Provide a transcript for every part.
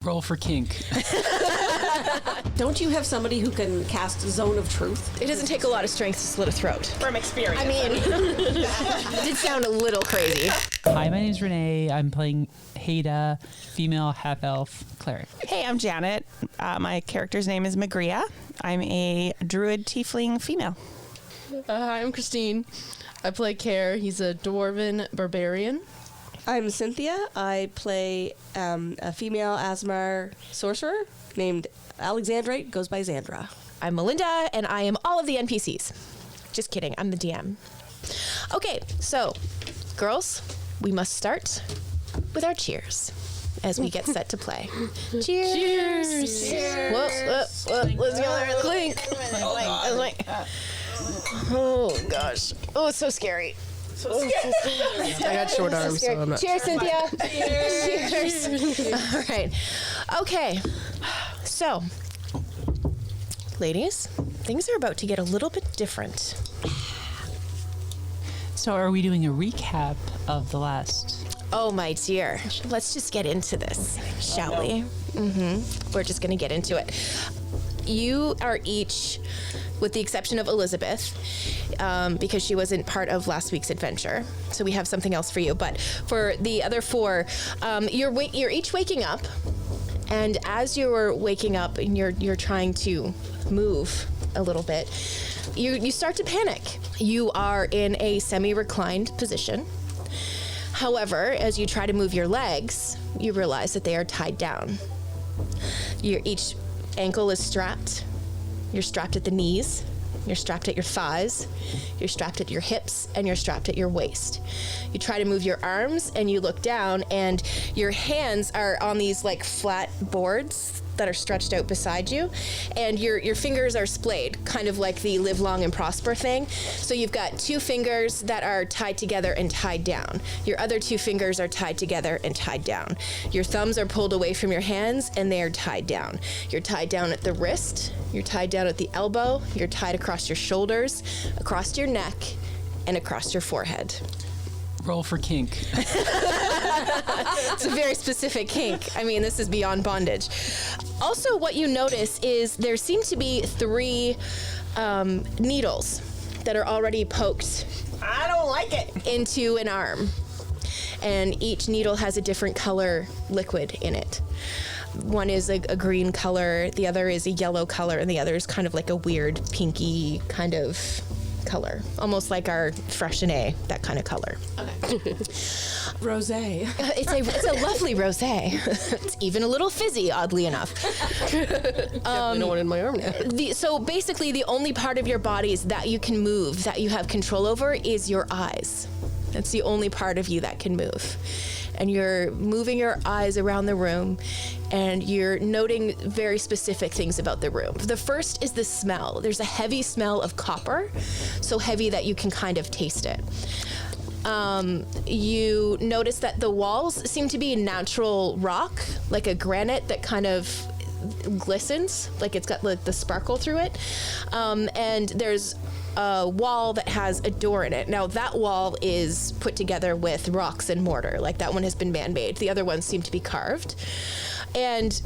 Roll for kink. Don't you have somebody who can cast Zone of Truth? It doesn't take a lot of strength to slit a throat. From experience. I mean, it did sound a little crazy. Hi, my name's Renee. I'm playing Haida, female half-elf cleric. Hey, I'm Janet. My character's name is Magria. I'm a druid tiefling female. Hi, I'm Christine. I play Care. He's a dwarven barbarian. I'm Cynthia. I play a female Asmar sorcerer named Alexandrate, goes by Xandra. I'm Melinda, and I am all of the NPCs. Just kidding, I'm the DM. Okay, so, girls, we must start with our cheers as we get set to play. Cheers! Cheers! Cheers. Whoa, let's go there. Clink! Oh, gosh. Oh, it's so scary. I got short arms, so I'm not. Cheers, Cynthia. Cheers. All right. Okay. So, ladies, things are about to get a little bit different. So are we doing a recap of the last? Oh, my dear. Let's just get into this, shall we? We're just going to get into it. You are each, with the exception of Elizabeth, because she wasn't part of last week's adventure, so we have something else for you. But for the other four, you're each waking up, and as you're waking up and you're trying to move a little bit, you start to panic. You are in a semi-reclined position. However, as you try to move your legs, you realize that they are tied down. Each ankle is strapped. You're strapped at the knees. You're strapped at your thighs. You're strapped at your hips, and you're strapped at your waist. You try to move your arms, and you look down, and your hands are on these like flat boards that are stretched out beside you, and your fingers are splayed, kind of like the live long and prosper thing. So you've got two fingers that are tied together and tied down. Your other two fingers are tied together and tied down. Your thumbs are pulled away from your hands, and they are tied down. You're tied down at the wrist. You're tied down at the elbow. You're tied across your shoulders, across your neck, and across your forehead. Roll for kink. It's a very specific kink. I mean, this is beyond bondage. Also, what you notice is there seem to be 3 needles that are already poked. I don't like it. Into an arm. And each needle has a different color liquid in it. One is a green color, the other is a yellow color, and the other is kind of like a weird pinky kind of color, almost like our Freshenet, that kind of color. Okay. Rosé. It's a lovely rosé. It's even a little fizzy, oddly enough. Definitely no one in my arm now. So basically, the only part of your bodies that you can move, that you have control over, is your eyes. That's the only part of you that can move. And you're moving your eyes around the room, and you're noting very specific things about the room. The first is the smell. There's a heavy smell of copper, so heavy that you can kind of taste it. You notice that the walls seem to be natural rock, like a granite that kind of glistens, like it's got like the sparkle through it. And there's a wall that has a door in it. Now that wall is put together with rocks and mortar, like that one has been man-made. The other ones seem to be carved. And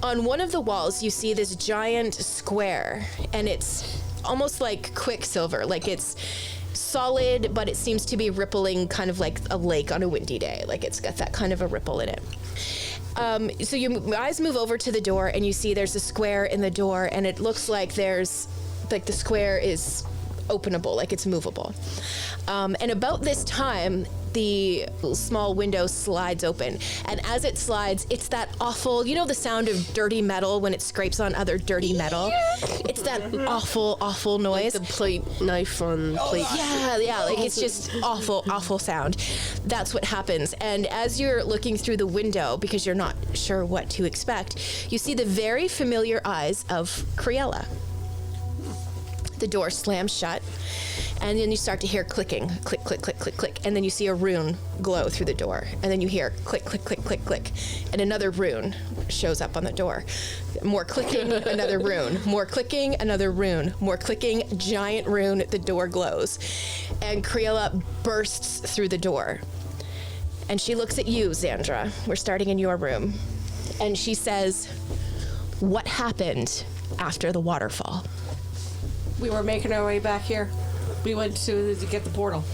on one of the walls you see this giant square, and it's almost like quicksilver, like it's solid, but it seems to be rippling kind of like a lake on a windy day, like it's got that kind of a ripple in it. So your eyes move over to the door, and you see there's a square in the door, and it looks like there's like the square is openable, like it's movable. And about this time, the small window slides open, and as it slides, it's that awful, you know the sound of dirty metal when it scrapes on other dirty metal? It's that awful noise. Like the plate knife on plate. Yeah, like it's just awful sound. That's what happens. And as you're looking through the window, because you're not sure what to expect, you see the very familiar eyes of Criella. The door slams shut, and then you start to hear clicking, click, click, click, click, click, and then you see a rune glow through the door, and then you hear click, click, click, click, click, and another rune shows up on the door. More clicking, another rune. More clicking, another rune. More clicking, giant rune, the door glows. And Criella bursts through the door. And she looks at you, Xandra. We're starting in your room. and she says, "What happened after the waterfall?" We were making our way back here. We went to get the portal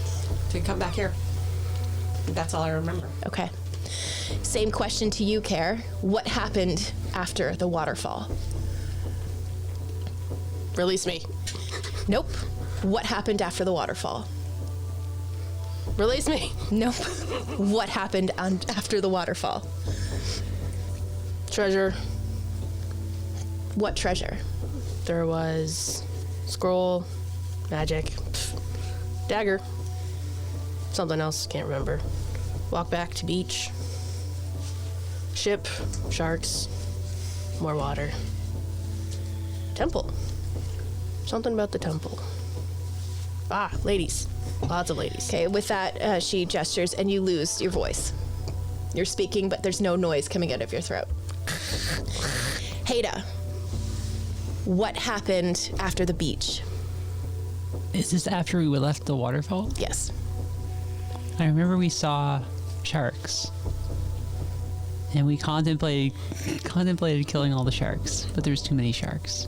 to come back here. That's all I remember. Okay. Same question to you, Care. What happened after the waterfall? Release me. Nope. What happened after the waterfall? Release me. Nope. What happened after the waterfall? Treasure. What treasure? There was scroll, magic, dagger, something else, can't remember. Walk back to beach. Ship, sharks, more water. Temple. Something about the temple. Ah, ladies. Lots of ladies. Okay, with that, she gestures and you lose your voice. You're speaking, but there's no noise coming out of your throat. Haida, what happened after the beach? Is this after we left the waterfall? Yes. I remember we saw sharks. And we contemplated killing all the sharks, but there's too many sharks.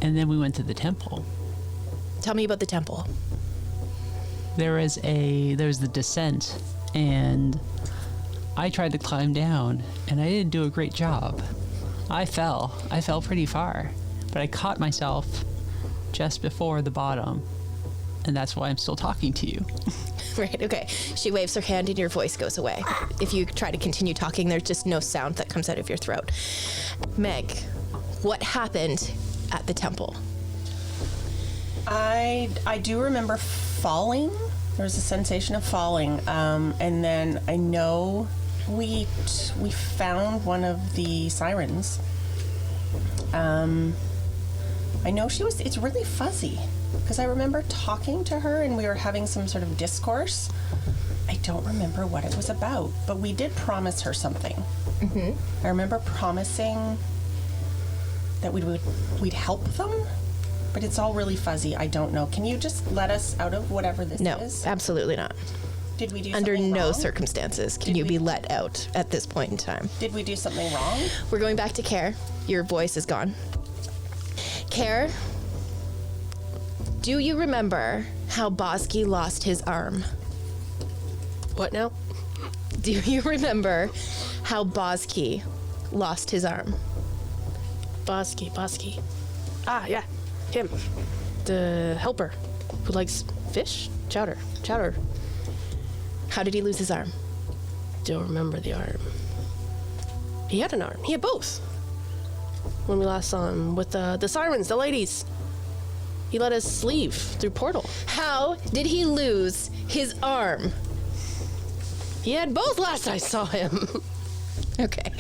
And then we went to the temple. Tell me about the temple. There was the descent, and I tried to climb down, and I didn't do a great job. I fell pretty far, but I caught myself just before the bottom, and that's why I'm still talking to you. Right, okay. She waves her hand and your voice goes away. If you try to continue talking, there's just no sound that comes out of your throat. Meg, what happened at the temple? I do remember falling. There was a sensation of falling, and then I know we found one of the sirens. I know it's really fuzzy because I remember talking to her and we were having some sort of discourse. I don't remember what it was about, but we did promise her something. Mm-hmm. I remember promising that we'd help them. But it's all really fuzzy. I don't know. Can you just let us out of whatever this No, is? absolutely not. Did we do Under something no wrong? circumstances can you be let out at this point in time. Did we do something wrong? We're going back to Care. Your voice is gone. Care, do you remember how Bosky lost his arm? What now? Do you remember how Bosky lost his arm? Bosky. Ah, yeah. Him. The helper who likes fish? Chowder. How did he lose his arm? Don't remember the arm. He had an arm. He had both. When we last saw him with the sirens, the ladies. He let us leave through portal. How did he lose his arm? He had both last I saw him. Okay,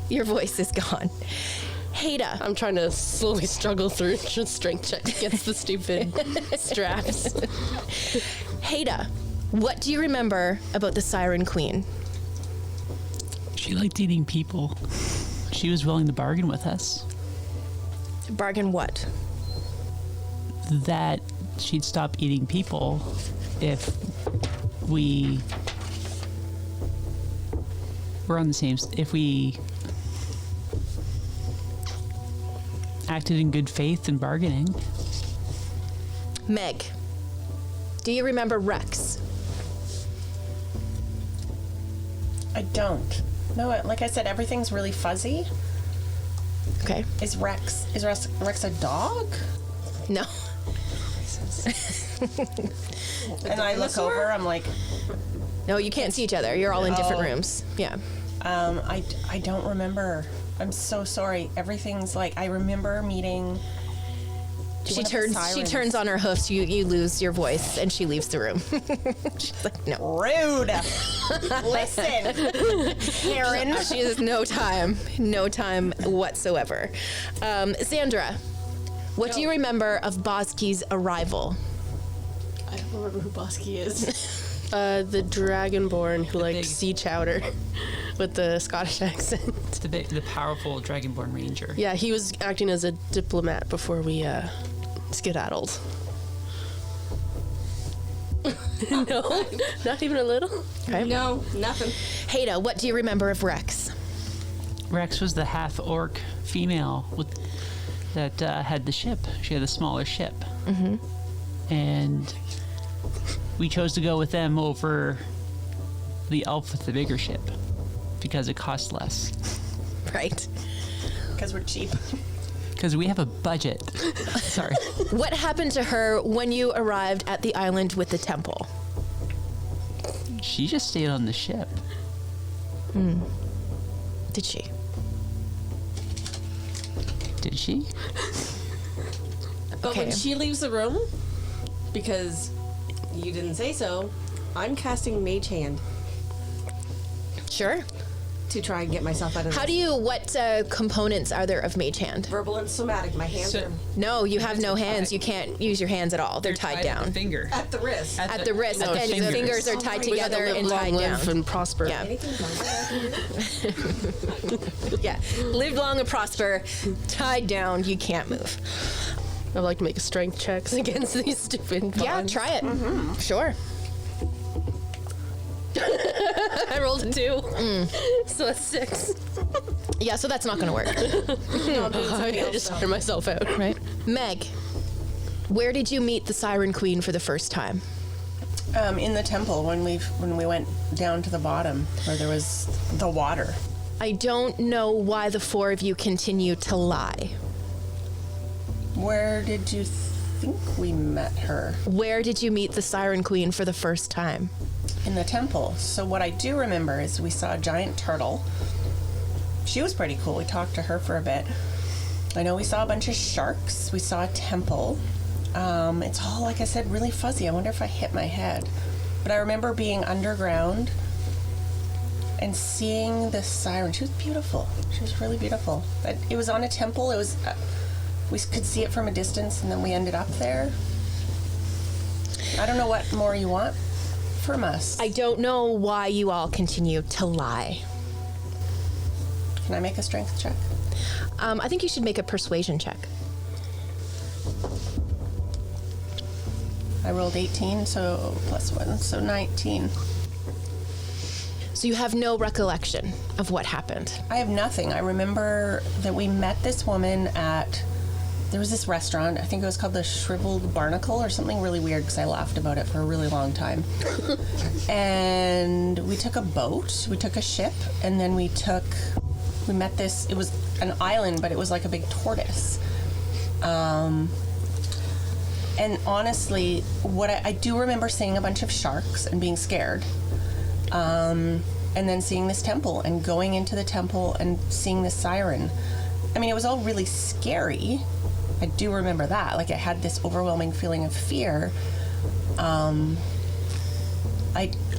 your voice is gone. Haida, I'm trying to slowly struggle through strength check against the stupid straps. Haida, what do you remember about the Siren Queen? She liked eating people. She was willing to bargain with us. Bargain what? That she'd stop eating people if we were on the same... If we acted in good faith and bargaining. Meg, do you remember Rex? I don't. No, like I said, everything's really fuzzy. Okay. Is Rex a dog? No. And I look over, I'm like, No, you can't see each other. You're all in different rooms. Yeah. I don't remember. I'm so sorry. Everything's like, I remember meeting. She turns on her hoofs. You lose your voice, and she leaves the room. She's like, no. Rude. Listen, Karen. She has no time whatsoever. Sandra, what do you remember of Bosky's arrival? I don't remember who Bosky is. The Dragonborn who liked big- sea chowder with the Scottish accent. The powerful Dragonborn Ranger. Yeah, he was acting as a diplomat before we skedaddled. No, not even a little. Okay. No, nothing. Haida, what do you remember of Rex? Rex was the half-orc female that had the ship. She had a smaller ship. Mm-hmm. And we chose to go with them over the elf with the bigger ship because it cost less. Right. Because we're cheap. Because we have a budget. Sorry. What happened to her when you arrived at the island with the temple? She just stayed on the ship. Did she? Did she? But Okay. when she leaves the room, because you didn't say so, I'm casting Mage Hand Sure. to try and get myself out of this. What components are there of Mage Hand? Verbal and somatic. My hands So- are No, you have no hands. You can't use your hands at all. They're tied down. Finger. at the wrist. At the wrist, at the and fingers. fingers are tied We got to together live and long, tied live down. and prosper. Yeah. Anything longer? Yeah. Live long and prosper. Tied down, you can't move. I'd like to make strength checks against these stupid Yeah, bonds. try it. Sure. I rolled a 2. So that's 6. Yeah, so that's not going to work. I just fired myself out. Right. Meg, where did you meet the Siren Queen for the first time? In the temple when we went down to the bottom where there was the water. I don't know why the four of you continue to lie. Where did you think we met her? Where did you meet the Siren Queen for the first time? In the temple. So what I do remember is we saw a giant turtle. She was pretty cool. We talked to her for a bit. I know we saw a bunch of sharks. We saw a temple. It's all, like I said, really fuzzy. I wonder if I hit my head. But I remember being underground and seeing this siren. She was beautiful. She was really beautiful. It was on a temple. It was... we could see it from a distance, and then we ended up there. I don't know what more you want from us. I don't know why you all continue to lie. Can I make a strength check? I think you should make a persuasion check. I rolled 18, so +1, so 19. So you have no recollection of what happened. I have nothing. I remember that we met this woman at... There was this restaurant, I think it was called the Shriveled Barnacle or something really weird because I laughed about it for a really long time. And we took a boat, we took a ship, and then we met this, it was an island, but it was like a big tortoise. And honestly, what I do remember seeing a bunch of sharks and being scared. And then seeing this temple and going into the temple and seeing this siren. I mean, it was all really scary. I do remember that. Like, I had this overwhelming feeling of fear. I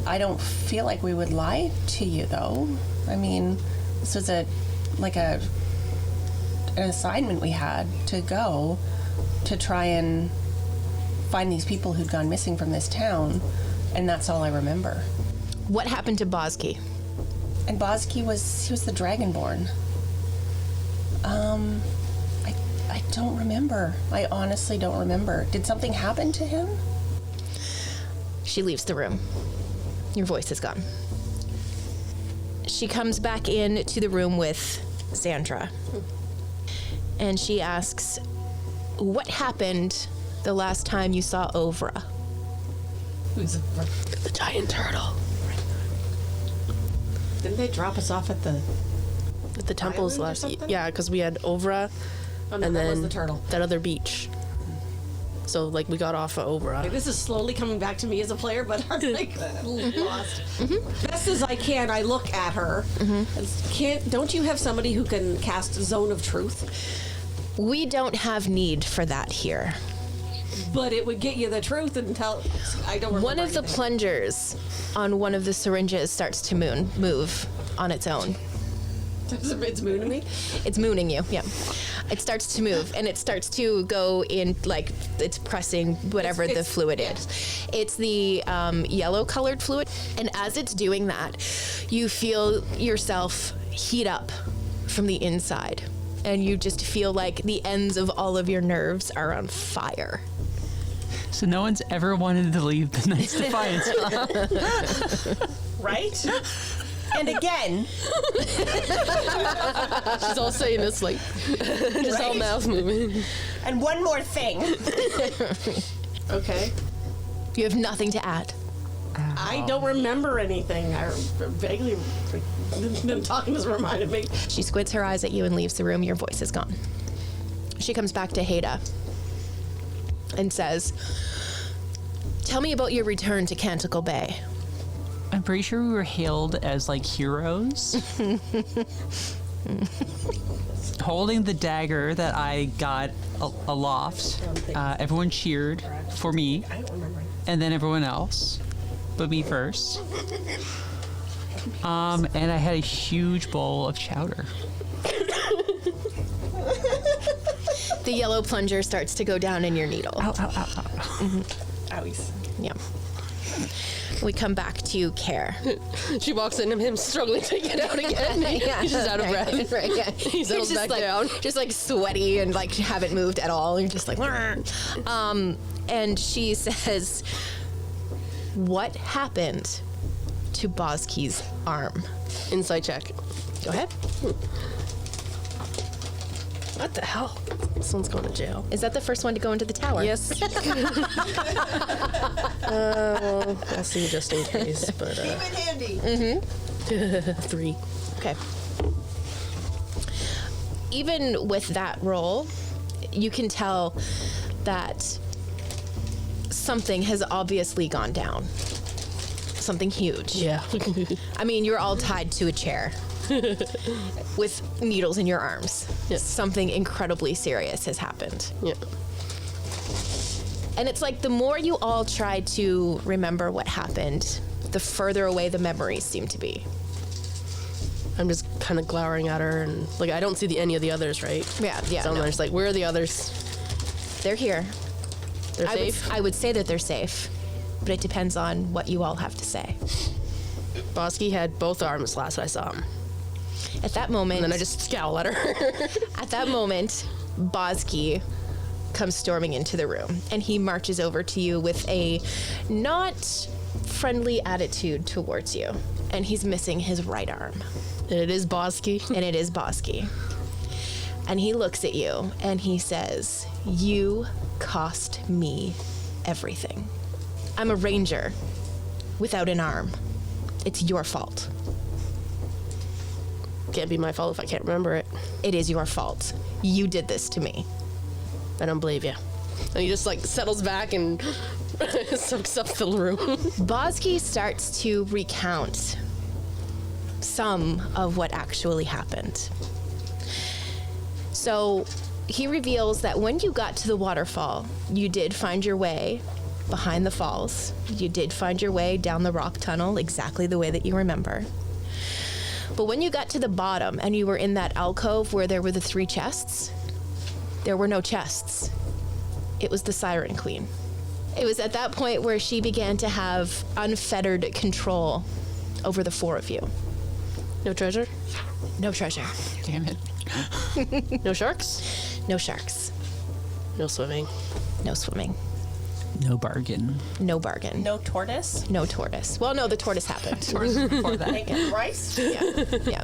don't feel like we would lie to you, though. I mean, this was an assignment we had to go to try and find these people who'd gone missing from this town, and that's all I remember. What happened to Bosky? And Bosky was the Dragonborn. I don't remember. I honestly don't remember. Did something happen to him? She leaves the room. Your voice is gone. She comes back in to the room with Sandra. And she asks, what happened the last time you saw Ovra? Who's The giant turtle. Didn't they drop us off at the... At the temples Island or last something? Yeah, because we had Ovra Oh, no, and that then was the turtle. that other beach. So, like, we got off at Ovra. Like, this is slowly coming back to me as a player, but I'm like lost. Best as I can, I look at her. Don't you have somebody who can cast Zone of Truth? We don't have need for that here. But it would get you the truth and tell. I don't remember One of the anything. plungers on one of the syringes starts to move on its own. It's mooning me. It's mooning you, yeah. It starts to move, and it starts to go in, like, it's pressing whatever the It's- fluid is. It's the yellow-colored fluid, and as it's doing that, you feel yourself heat up from the inside, and you just feel like the ends of all of your nerves are on fire. So no one's ever wanted to leave the Knights Defiance. Right? And again, She's all saying this like, just all Right? mouth moving. and one more thing. Okay. You have nothing to add. I don't remember anything. I vaguely. Them talking just reminded me. She squints her eyes at you and leaves the room. Your voice is gone. She comes back to Haida and says, "Tell me about your return to Canticle Bay." I'm pretty sure we were hailed as like heroes. Holding the dagger that I got aloft, everyone cheered for me, and then everyone else, but me first. And I had a huge bowl of chowder. The yellow plunger starts to go down in your needle. Ow, ow, ow, ow. Owies. Yeah. We come back to Care. She walks in and him struggling to get out again. Yeah. He's just out of breath. Right, yeah. He settles back like, down. just like sweaty and like haven't moved at all. You're just like, and she says, "What happened to Bozki's arm?" Insight check. Go ahead. What the hell? Someone's going to jail. Is that the first one to go into the tower? Yes. Well, I'll see just in case, but Handy. 3. Okay. Even with that roll, you can tell that something has obviously gone down. Something huge. Yeah. I mean, you're all tied to a chair with needles in your arms. Yeah. Something incredibly serious has happened. Yeah. And it's like the more you all try to remember what happened, the further away the memories seem to be. I'm just kind of glowering at her, and like I don't see any of the others, right? Yeah. So I'm no. just like, where are the others? They're here. They're safe. I would say that they're safe, but it depends on what you all have to say. Bosky had both arms last I saw him, At that moment, and then I just scowl at her. at that moment, Bozki comes storming into the room, and he marches over to you with a not friendly attitude towards you, and he's missing his right arm, And it is Bosky. and it is Bozki. And he looks at you, and he says, "You cost me everything. I'm a ranger without an arm. It's your fault. Can't be my fault if I can't remember it. It is your fault. You did this to me." I don't believe you. And he just like settles back and soaks up the room. Bozki starts to recount some of what actually happened. So he reveals that when you got to the waterfall, you did find your way behind the falls. You did find your way down the rock tunnel exactly the way that you remember. But when you got to the bottom and you were in that alcove where there were the 3 chests, there were no chests. It was the Siren Queen. It was at that point where she began to have unfettered control over the 4 of you. No treasure? No treasure. Damn it. No sharks? No sharks. No swimming. No swimming. No bargain. No bargain. No tortoise. No tortoise. Well, no, the tortoise happened. Before that. And rice. Yeah.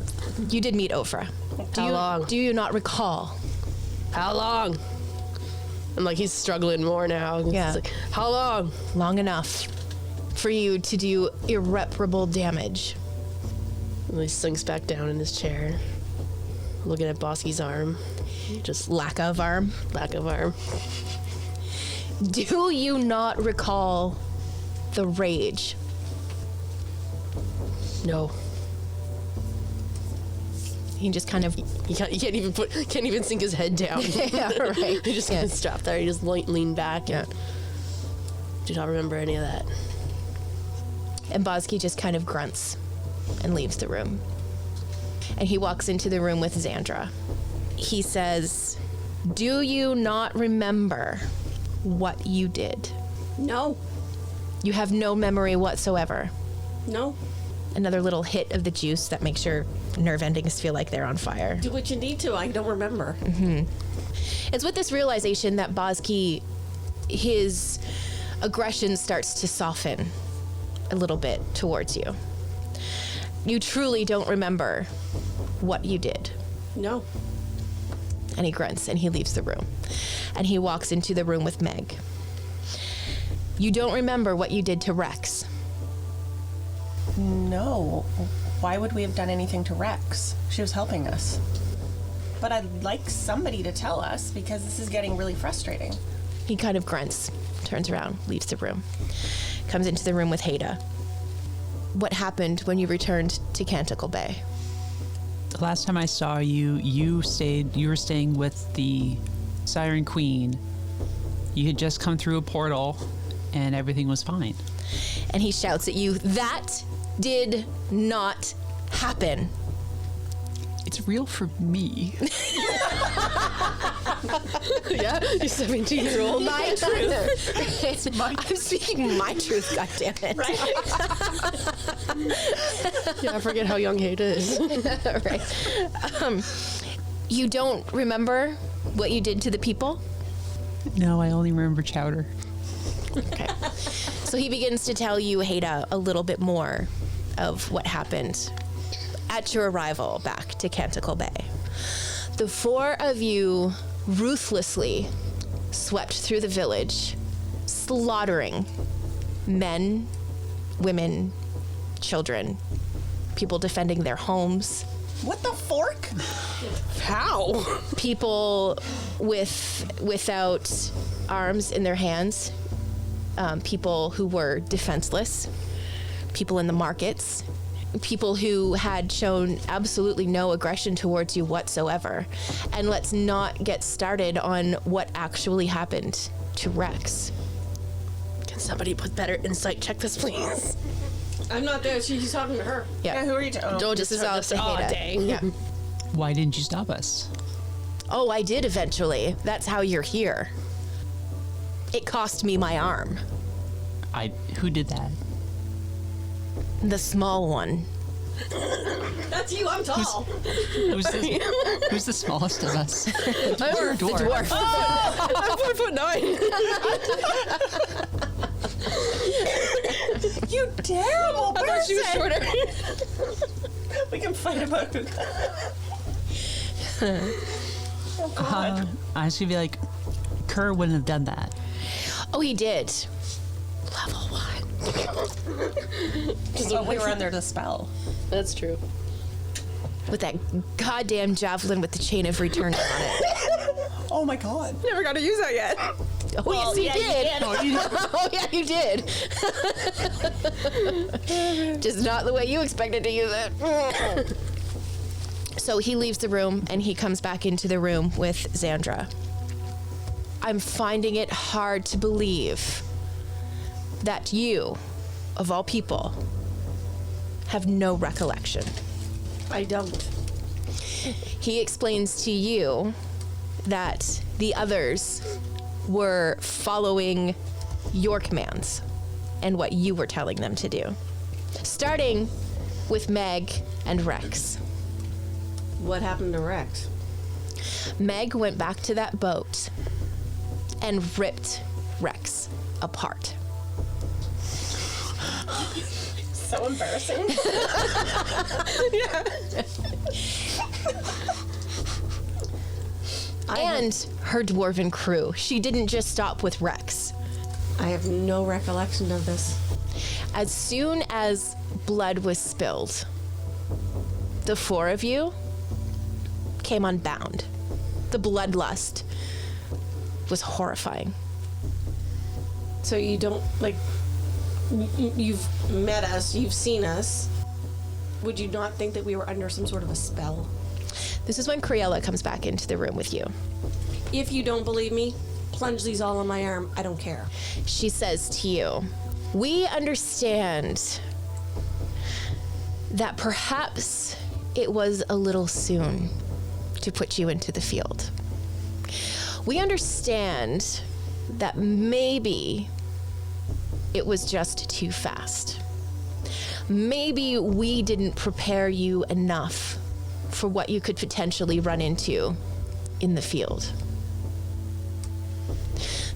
You did meet Ofra. How long? Do you not recall? How long? I'm like, he's struggling more now. It's Yeah. like, how long? Long enough for you to do irreparable damage. And he sinks back down in his chair, looking at Bosky's arm. Just Lack of arm. lack of arm. Do you not recall the rage? No. He just kind of He can't even sink his head down. yeah, right. He just Yeah. kind of stopped there. He just leaned back. Yeah. And do not remember any of that. And Bozki just kind of grunts and leaves the room. And he walks into the room with Xandra. He says, "Do you not remember what you did? No. You have no memory whatsoever." No. Another little hit of the juice that makes your nerve endings feel like they're on fire. Do what you need to. I don't remember. It's with this realization that Bozki, his aggression starts to soften a little bit towards you. You truly don't remember what you did. No. And he grunts and he leaves the room. And he walks into the room with Meg. You don't remember what you did to Rex. No. Why would we have done anything to Rex? She was helping us. But I'd like somebody to tell us because this is getting really frustrating. He kind of grunts, turns around, leaves the room, comes into the room with Haida. What happened when you returned to Canticle Bay? The last time I saw you, you were staying with the Siren Queen. You had just come through a portal and everything was fine. And he shouts at you, that did not happen. It's real for me. Yeah, you 17-year-old. My truth. I'm speaking my truth, goddammit. Yeah, I forget how young Haida is. Right. You don't remember what you did to the people? No, I only remember Chowder. Okay. So he begins to tell you, Haida, a little bit more of what happened at your arrival back to Canticle Bay. The four of you ruthlessly swept through the village, slaughtering men, women, children, people defending their homes. What the fork? How? People without arms in their hands, people who were defenseless, people in the markets, people who had shown absolutely no aggression towards you whatsoever. And let's not get started on what actually happened to Rex. Can somebody put better insight check this, please? I'm not there. He's talking to her. Yeah, who are you? Joe just This is all heard to this. Oh, Haida. dang. Yeah. Why didn't you stop us? Oh, I did eventually. That's how you're here. It cost me my arm. Who did that? The small one. That's you. I'm tall. Who's the smallest of us? The dwarf. I'm 4'9". You terrible person! I thought she was shorter. We can fight about it. Oh, God. I was gonna be like, Kerr wouldn't have done that. Oh, he did. Level 1. But we were under the spell. That's true. With that goddamn javelin with the chain of return on it. Oh my God. Never got to use that yet. Oh, yes, you did. Oh, yeah, you did. Just not the way you expected to use it. So he leaves the room and he comes back into the room with Xandra. I'm finding it hard to believe that you, of all people, have no recollection. I don't. He explains to you that the others were following your commands and what you were telling them to do. Starting with Meg and Rex. What happened to Rex? Meg went back to that boat and ripped Rex apart. So embarrassing. And her dwarven crew. She didn't just stop with Rex. I have no recollection of this. As soon as blood was spilled, the four of you came unbound. The bloodlust was horrifying. So you don't, like, you've met us, you've seen us. Would you not think that we were under some sort of a spell? This is when Criella comes back into the room with you. If you don't believe me, plunge these all on my arm. I don't care. She says to you, we understand that perhaps it was a little soon to put you into the field. We understand that maybe it was just too fast. Maybe we didn't prepare you enough for what you could potentially run into in the field.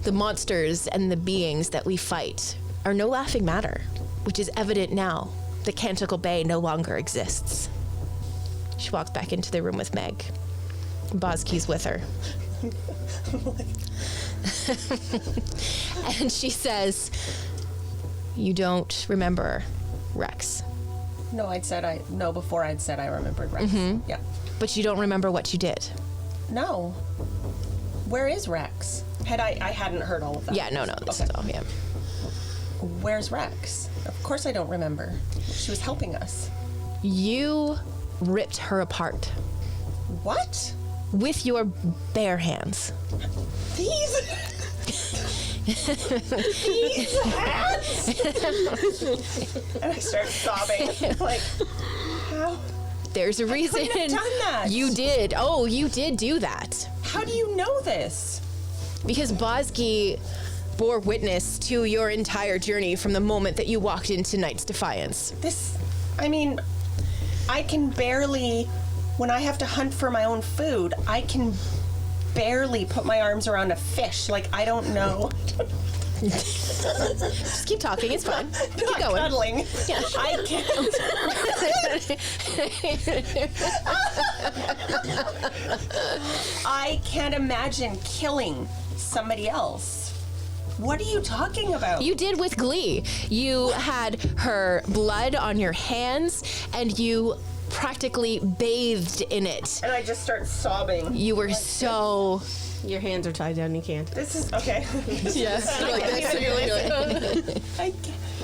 The monsters and the beings that we fight are no laughing matter, which is evident now the Canticle Bay no longer exists. She walks back into the room with Meg. Bozkey's with her. And she says, "You don't remember Rex, No, before I'd said I remembered Rex. Yeah. but you don't remember what you did." No. Where is Rex? I hadn't heard all of that. Yeah, no, this is all, yeah. Where's Rex? Of course I don't remember. She was helping us. You ripped her apart What? with your bare hands. These hands? And I start sobbing. Like, how? There's a reason. couldn't have done that. You did. Oh, you did do that. How do you know this? Because Bozkey bore witness to your entire journey from the moment that you walked into Knight's Defiance. I can barely, when I have to hunt for my own food, I can barely put my arms around a fish. Like, I don't know. Just keep talking. It's fine. Keep going. Cuddling. Yeah. I can't. I can't imagine killing somebody else. What are you talking about? You did with glee. You had her blood on your hands, and you practically bathed in it. And I just start sobbing. You were so... Your hands are tied down. You can't. This is okay. Yeah.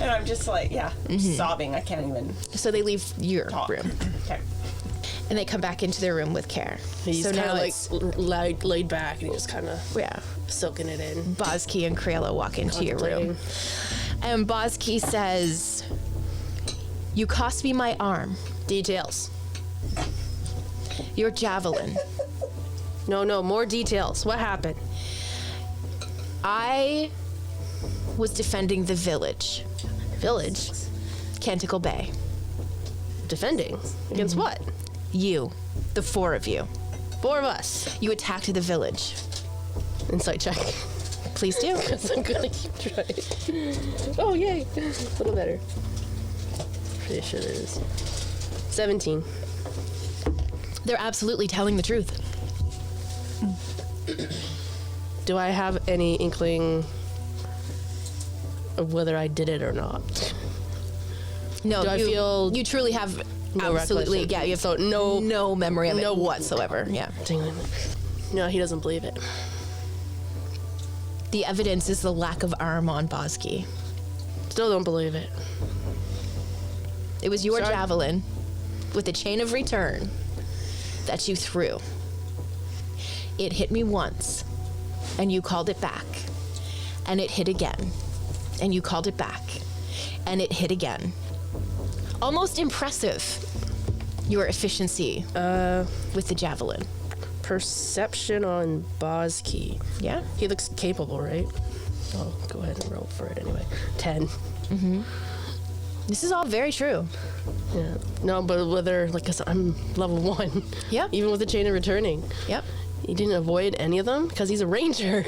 And I'm just like, sobbing. I can't even So they leave your talk. room, Okay. and they come back into their room with Care. He's so kind now of it's, laid back and he's kind of yeah, soaking it in. Bozkey and Crayola walk into your room. And Bozkey says, "You cost me my arm, Details. your javelin. No, more details. What happened? I was defending the village, Village? Canticle Bay. Defending? Against what? You, the four of you. 4 of us. You attacked the village. Insight check. Please do." Because I'm gonna keep trying. Oh, yay. A little better. Pretty sure it is. 17. They're absolutely telling the truth. Do I have any inkling of whether I did it or not? No, Do I feel you truly have no absolutely, recollection? yeah, you have So no- no memory of no- it whatsoever. Yeah. Dang it. No, he doesn't believe it. The evidence is the lack of arm on Bozkey. Still don't believe it. It was your Sorry. javelin with a chain of return that you threw. It hit me once, and you called it back. And it hit again, and you called it back. And it hit again. Almost impressive, your efficiency with the javelin. Perception on Bozkey. Yeah? He looks capable, right? I'll go ahead and roll for it anyway. 10. This is all very true. Yeah. No, but whether, like I said, I'm level 1. Yep. Even with the chain of returning. Yep. He didn't avoid any of them because he's a ranger.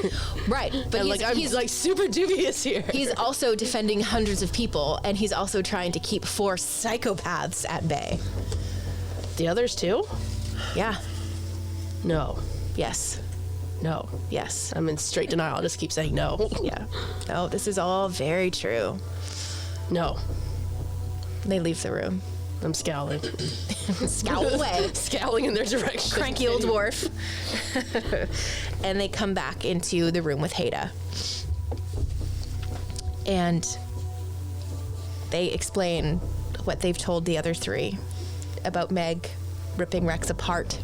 Right. But And he's I'm like super dubious here. He's also defending hundreds of people, and he's also trying to keep 4 psychopaths at bay. The others too? Yeah. No. Yes. No. Yes. I'm in straight denial. I'll just keep saying no. Yeah. No, this is all very true. No. They leave the room. I'm scowling. Scowl away. Scowling in their direction. Cranky old dwarf. And they come back into the room with Haida. And they explain what they've told the other 3 about Meg ripping Rex apart.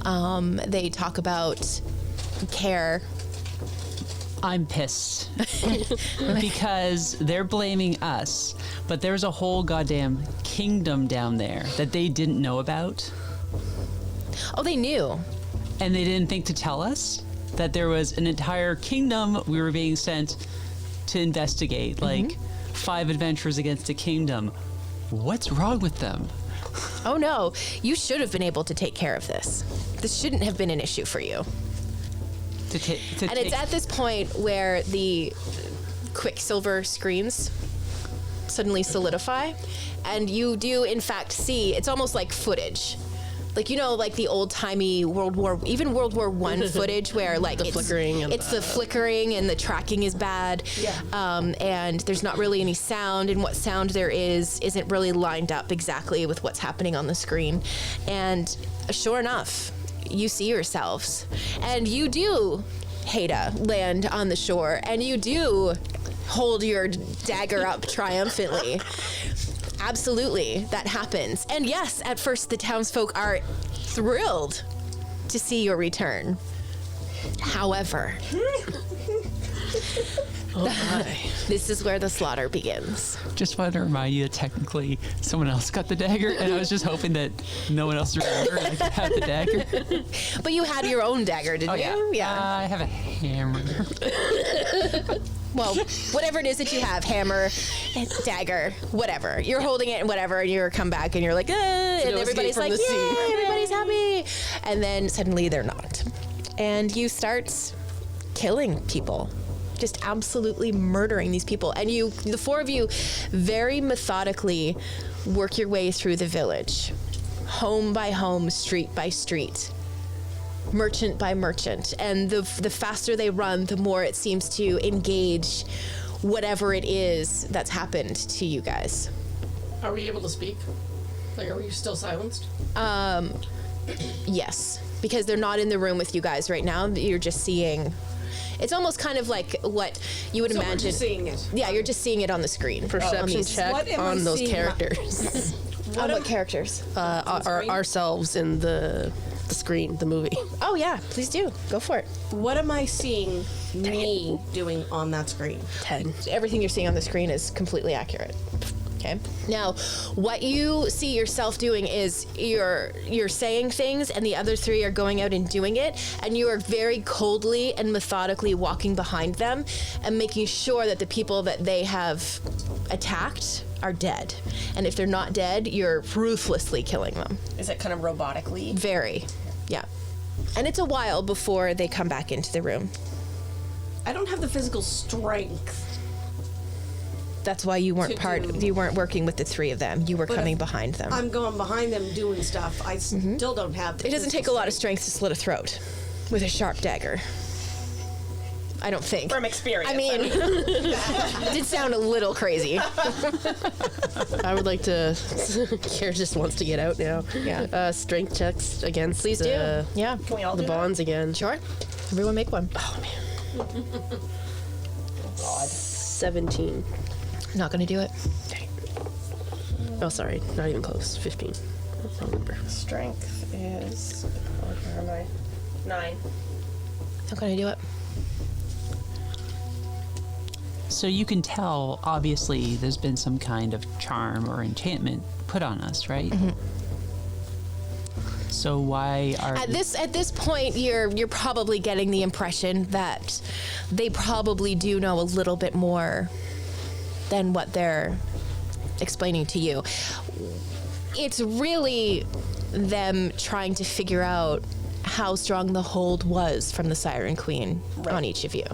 They talk about Care. I'm pissed because they're blaming us, but there's a whole goddamn kingdom down there that they didn't know about, Oh, they knew. and they didn't think to tell us that there was an entire kingdom we were being sent to investigate, like 5 adventurers against a kingdom. What's wrong with them? Oh no, you should have been able to take care of this. This shouldn't have been an issue for you. And it's at this point where the Quicksilver screens suddenly solidify, and you do in fact see, it's almost like footage. Like, you know, like the old-timey World War I footage where like The it's flickering and it's the flickering and the tracking is bad. Yeah. And there's not really any sound, and what sound there isn't really lined up exactly with what's happening on the screen. And sure enough, you see yourselves, and you do, Haida, land on the shore, and you do hold your dagger up triumphantly. Absolutely, that happens. And yes, at first the townsfolk are thrilled to see your return. However, this is where the slaughter begins. Just wanted to remind you that technically someone else got the dagger, and I was just hoping that no one else remembered I had the dagger. But you had your own dagger, didn't you? I have a hammer. Well, whatever it is that you have, hammer, dagger, whatever. You're holding it and whatever, and you come back and you're like, and no everybody's escape from like, the yay, sea. everybody's happy. And then suddenly they're not. And you start killing people. Just absolutely murdering these people. And you, the four of you, very methodically work your way through the village. Home by home, street by street. Merchant by merchant, and the faster they run, the more it seems to engage whatever it is that's happened to you guys. Are we able to speak? Like, are we still silenced? Yes, because they're not in the room with you guys right now. You're just seeing. It's almost kind of like what you would So we're imagine. just seeing it. Yeah, you're just seeing it on the screen. Perception these- check What am I on those seeing? characters. On what characters? Ourselves in the screen, the movie. Oh yeah, please do. Go for it. What am I seeing me doing on that screen? 10. Everything you're seeing on the screen is completely accurate. Okay. Now, what you see yourself doing is you're saying things, and the other three are going out and doing it, and you are very coldly and methodically walking behind them and making sure that the people that they have attacked are dead. And if they're not dead, you're ruthlessly killing them. Is it kind of robotically? Very. Yeah. And it's a while before they come back into the room. I don't have the physical strength. That's why you weren't you weren't working with the three of them. You were But coming if behind them. I'm going behind them doing stuff. I still don't have the It doesn't take a lot of strength to slit a throat with a sharp dagger. I don't think. From experience. I mean, it did sound a little crazy. I would like to. Kier just wants to get out now. Yeah. Strength checks against. Please do. Yeah. Can we all The do that? bonds again. Sure. Everyone make one. Oh man. God. 17. Not gonna do it. Oh, sorry, not even close. 15. Wrong number. Strength is. Where am I? 9. Not gonna do it. So you can tell, obviously, there's been some kind of charm or enchantment put on us, right? So why are At this point, you're probably getting the impression that they probably do know a little bit more than what they're explaining to you. It's really them trying to figure out how strong the hold was from the Siren Queen on each of you.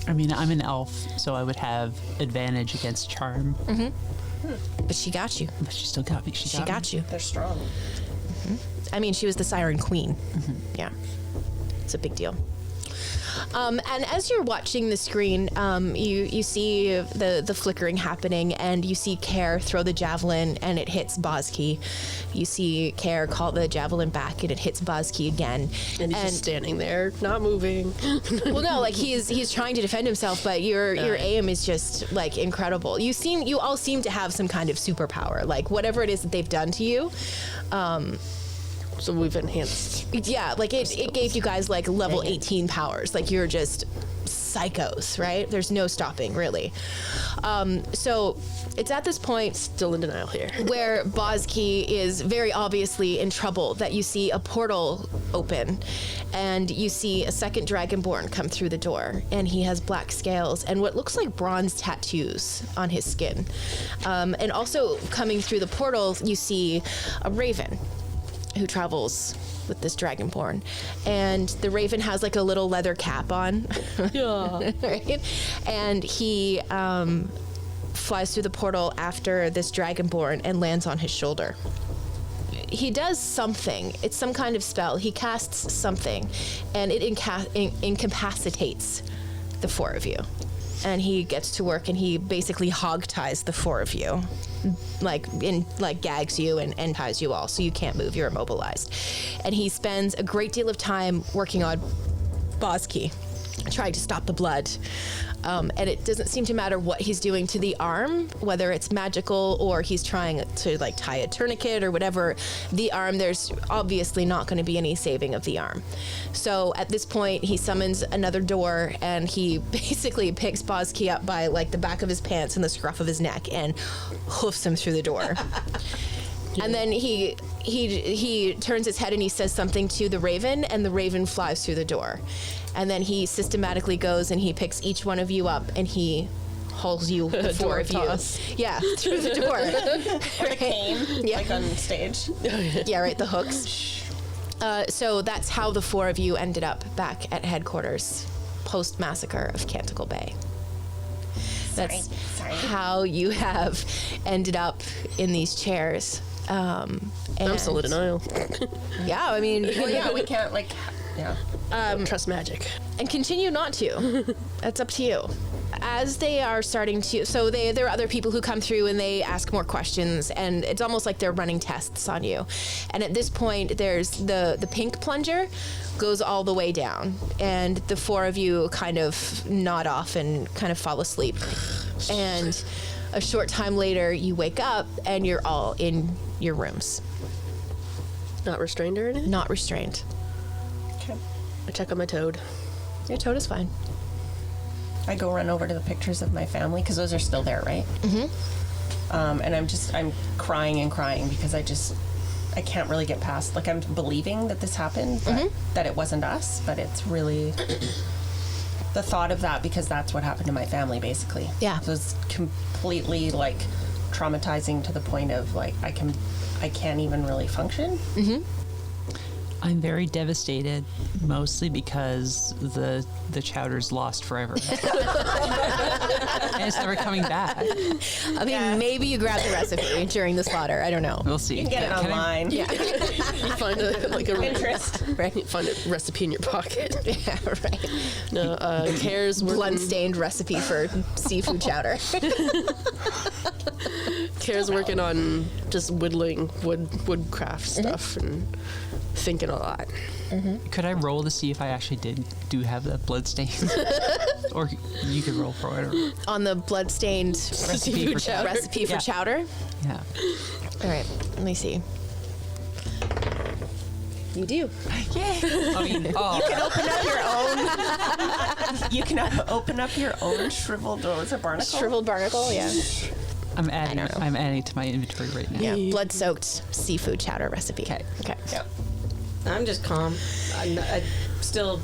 I mean, I'm an elf, so I would have advantage against charm, But she got you. but she still got me. She got you. They're strong. I mean, she was the Siren Queen. Yeah. It's a big deal. And as you're watching the screen, you see the flickering happening, and you see Care throw the javelin, and it hits Bozki. You see Care call the javelin back, and it hits Bozki again. And he's just standing there, not moving. Well, no, like he's trying to defend himself, but your aim is just like incredible. You all seem to have some kind of superpower, like whatever it is that they've done to you. So we've enhanced. Yeah, like it gave you guys like level 18 powers. Like you're just psychos, right? There's no stopping, really. So it's at this point Still in denial here. where Bozki is very obviously in trouble that you see a portal open, and you see a second dragonborn come through the door, and he has black scales and what looks like bronze tattoos on his skin. And also coming through the portal, you see a raven who travels with this dragonborn, and the raven has like a little leather cap on. Yeah. Right? And he flies through the portal after this dragonborn and lands on his shoulder. He does something. It's some kind of spell. He casts something, and it incapacitates the four of you. And he gets to work, and he basically hog ties the four of you, like gags you and ties you all, so you can't move. You're immobilized. And he spends a great deal of time working on Bozki, trying to stop the blood. And it doesn't seem to matter what he's doing to the arm, whether it's magical or he's trying to like tie a tourniquet or whatever. The arm, there's obviously not going to be any saving of the arm. So at this point, he summons another door, and he basically picks Bozki up by like the back of his pants and the scruff of his neck and hoofs him through the door. And then he turns his head and he says something to the raven, and the raven flies through the door. And then he systematically goes and he picks each one of you up and he hauls you, the four of you. Yeah, through the door. Like a cane, Yeah. like on stage. Yeah, right, the hooks. So that's how the four of you ended up back at headquarters post-massacre of Canticle Bay. That's Sorry. how you have ended up in these chairs. I'm still in denial. Yeah, I mean, Well, yeah, we can't like. Yeah. Don't trust magic. and continue not to. That's up to you. As they are starting to, so there are other people who come through and they ask more questions, and it's almost like they're running tests on you. And at this point, there's the pink plunger goes all the way down, and the four of you kind of nod off and kind of fall asleep. And a short time later, you wake up and you're all in your rooms, Not restrained or anything? not restrained. Okay. I check on my toad. Your toad is fine. I go run over to the pictures of my family because those are still there, right? Mm-hmm. And I'm crying and crying because I can't really get past. Like, I'm believing that this happened, but that it wasn't us. But it's really the thought of that, because that's what happened to my family, basically. Yeah. So it's completely like traumatizing to the point of like I can't even really function. I'm very devastated, mostly because the chowder's lost forever. And it's never coming back. I mean, maybe you grab the recipe during the slaughter. I don't know. We'll see. You can get it Can I- online. Yeah. You find a Pinterest. Right. You find a recipe in your pocket. Yeah, right. No, Care's Blood-stained recipe for seafood chowder. Care's working on just whittling woodcraft stuff and thinking a lot. Could I roll to see if I actually do have the blood stain? Or you could roll for it. Or, On the blood-stained Recipe for chowder. recipe for Yeah. chowder. yeah. All right, let me see. You do. I mean, oh, You can open up your own shriveled. Oh, it's a barnacle. Shriveled barnacle, yeah. I'm adding. don't know. I'm adding it to my inventory right now. Yeah, blood-soaked seafood chowder recipe. Okay. Okay. Yeah. I'm just calm. I still,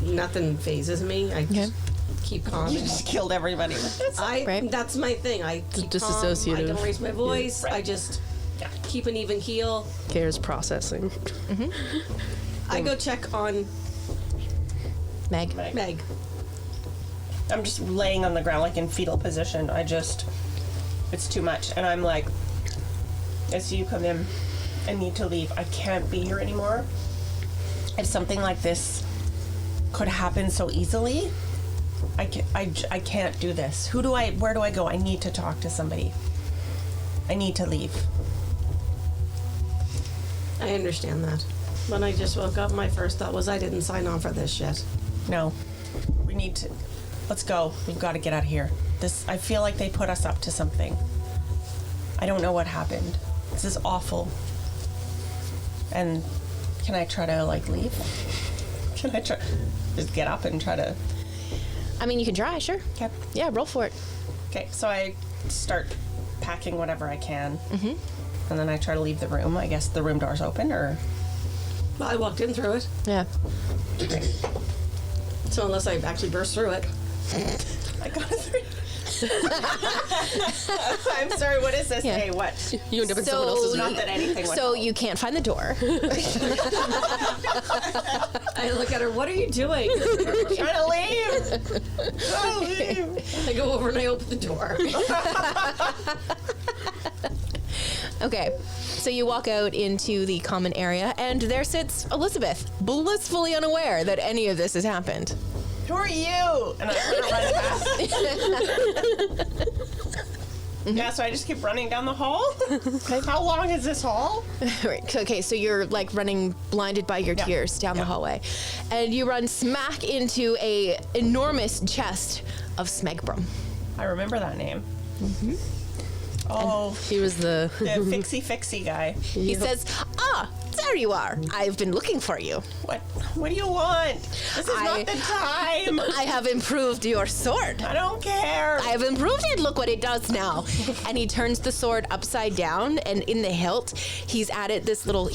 nothing phases me. I just keep calm. You just killed everybody with this. Right. That's my thing. I keep calm. I disassociative. don't raise my voice. Right. I just Yeah. keep an even keel. Care's processing. I go check on Meg. Meg. I'm just laying on the ground like in fetal position. It's too much. And I'm like, I see you come in. I need to leave. I can't be here anymore. If something like this could happen so easily, I can't do this. Where do I go? I need to talk to somebody. I need to leave. I understand that. When I just woke up, my first thought was I didn't sign on for this shit. No. We need to, let's go. We've got to get out of here. I feel like they put us up to something. I don't know what happened. This is awful. And can I try to like leave? Can I try just get up and try to? I mean, you can try, sure. Okay. Yeah, roll for it. Okay. So I start packing whatever I can, and then I try to leave the room. I guess the room door's open, or Well, I walked in through it. Yeah. So unless I actually burst through it. I got it through. I'm sorry, what does this say? What? You end up in someone else's Not that anything went So wrong. you can't find the door. I look at her. What are you doing? Trying to leave. Trying to leave. I go over and I open the door. Okay, so you walk out into the common area, and there sits Elizabeth, blissfully unaware that any of this has happened. Who are you? And I run past. Yeah, so I just keep running down the hall. How long is this hall? Right, okay, so you're like running blinded by your tears down the hallway, and you run smack into a enormous chest of Smegbrum. I remember that name. Oh, He was the the fixie guy. He says, there you are. I've been looking for you. What do you want? This is not the time. I have improved your sword. I don't care. I have improved it. Look what it does now. And he turns the sword upside down, and in the hilt, he's added this little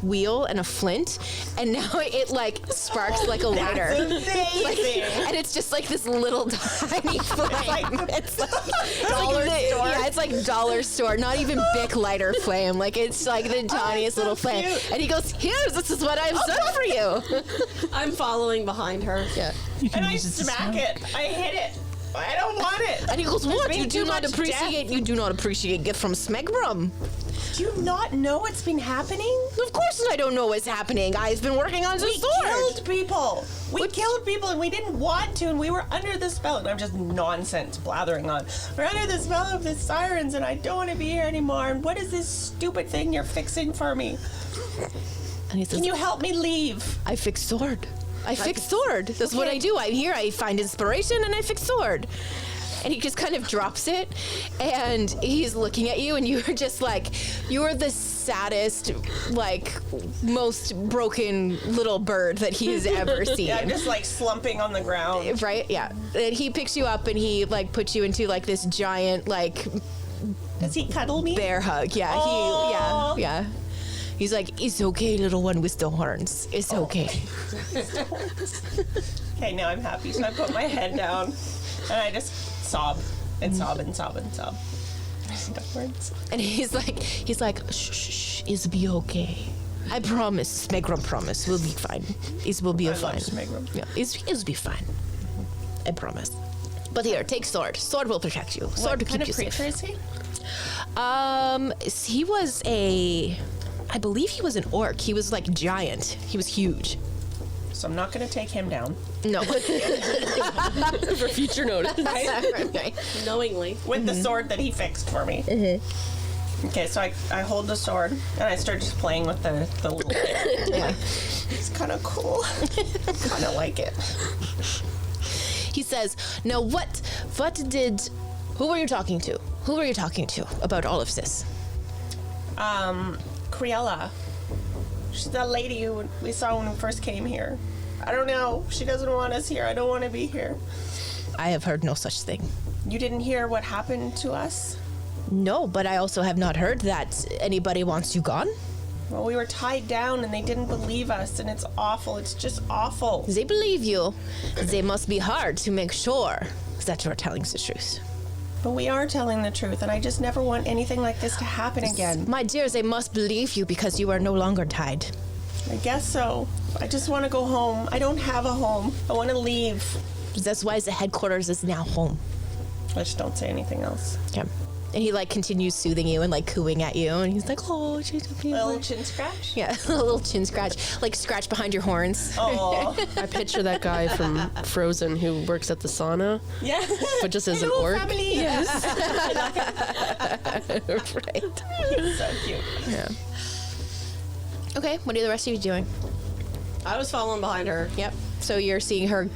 wheel and a flint, and now it like sparks like a lighter. Amazing. Like, and it's just like this little tiny flame. It's like dollar store. Yeah, it's like dollar store. Not even Bic lighter flame. Like it's like the tiniest so little flame. cute. And he goes, "Here, this is what I've done for you." I'm following behind her. Yeah. You can And I use it to smack smoke. it. I hit it. I don't want it. And he goes, "What? been You do too not much appreciate? death. You do not appreciate gift from Smegbrum." Do you not know what's been happening? Of course I don't know what's happening. I've been working on the We sword. killed people. We killed people and we didn't want to, and we were under the spell. And I'm just nonsense blathering on. We're under the spell of the sirens, and I don't want to be here anymore. And what is this stupid thing you're fixing for me? And he says, Can you help me leave? I fix sword. I fix sword. That's what I do. I'm here. I find inspiration and I fix sword. And he just kind of drops it, and he's looking at you, and you're just like, you're the saddest, like, most broken little bird that he's ever seen. Yeah, I'm just like slumping on the ground. Right? Yeah. And he picks you up and he like puts you into like this giant like Does he cuddle me? bear hug. Yeah. Aw. Yeah. He's like, "It's okay, little one with the horns. It's okay." Okay, now I'm happy. So I put my head down and I just sob and sob and sob and sob. Backwards. And he's like, shh, it's be okay. I promise, Smegbrum promise, we'll be fine. It will be I love fine. Smegbrum. Yeah, it'll be fine. I promise. But here, take sword. Sword will protect you. Sword What to kind keep of you creature safe. is he? He was I believe he was an orc. He was like giant. He was huge. So I'm not going to take him down. No. for future notice. Okay. Knowingly. With the sword that he fixed for me. Okay, so I hold the sword and I start just playing with the little thing. Yeah. It's kind of cool. Kind of like it. He says, "Now who were you talking to? Who were you talking to about all of this?" Criella. She's the lady who we saw when we first came here. I don't know. She doesn't want us here. I don't want to be here. I have heard no such thing. You didn't hear what happened to us? No, but I also have not heard that anybody wants you gone. Well, we were tied down and they didn't believe us, and it's awful. It's just awful. They believe you. They must be hard to make sure that you're telling the truth. But we are telling the truth, and I just never want anything like this to happen again. My dear, they must believe you because you are no longer tied. I guess so. I just want to go home. I don't have a home. I want to leave. That's why the headquarters is now home. I just don't say anything else. Yeah. And he like continues soothing you and like cooing at you, and he's like, "Oh, she's a Little chin scratch? yeah, a little chin scratch, like scratch behind your horns." Oh. I picture that guy from Frozen who works at the sauna, Yeah. but just as an Hello, orc. family. Right. So cute. Yeah. Okay, what are the rest of you doing? I was following behind her. Yep. So you're seeing her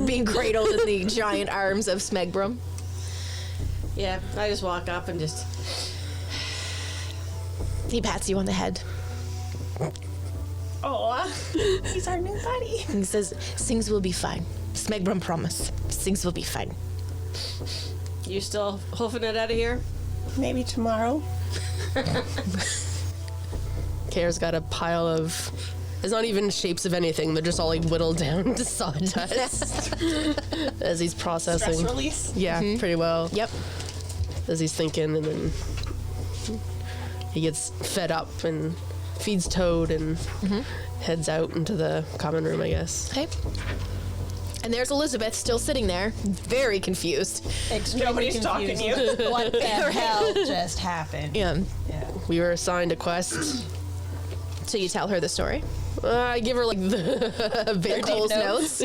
being cradled in the giant arms of Smegbrum. Yeah, I just walk up and just. He pats you on the head. Oh, he's our new buddy. And he says, "Things will be fine. Smegbrum promise. Things will be fine." You still hoofing it out of here? Maybe tomorrow. Kare's got a pile of It's not even shapes of anything. They're just all like whittled down to sawdust as he's processing. Stress release. Yeah, pretty well. Yep. As he's thinking, and then he gets fed up and feeds Toad and heads out into the common room, I guess. Okay. And there's Elizabeth still sitting there, very confused. Nobody's talking to you. What the hell just happened? Yeah. We were assigned a quest. So you tell her the story. I give her like the bare Cole's notes?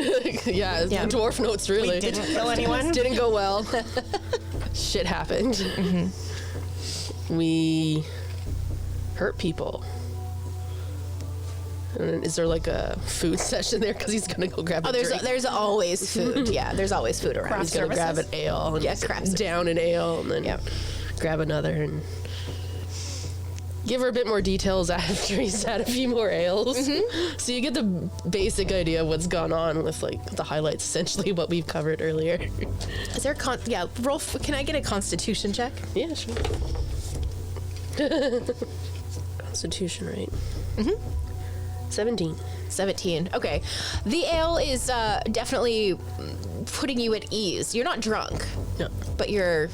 yeah, Yeah. the dwarf notes really. We didn't kill anyone. Didn't go well. Shit happened. We hurt people. And then is there like a food session there? Because he's gonna go grab a drink. There's always food. Yeah, there's always food around. He's gonna grab an ale and Yeah, craft down an ale and then grab another and give her a bit more details after he's had a few more ales. So you get the basic idea of what's gone on with like the highlights, essentially what we've covered earlier. Is there roll? Can I get a Constitution check? Yeah, sure. Constitution, right? 17. 17. Okay. The ale is definitely putting you at ease. You're not drunk, No, but you're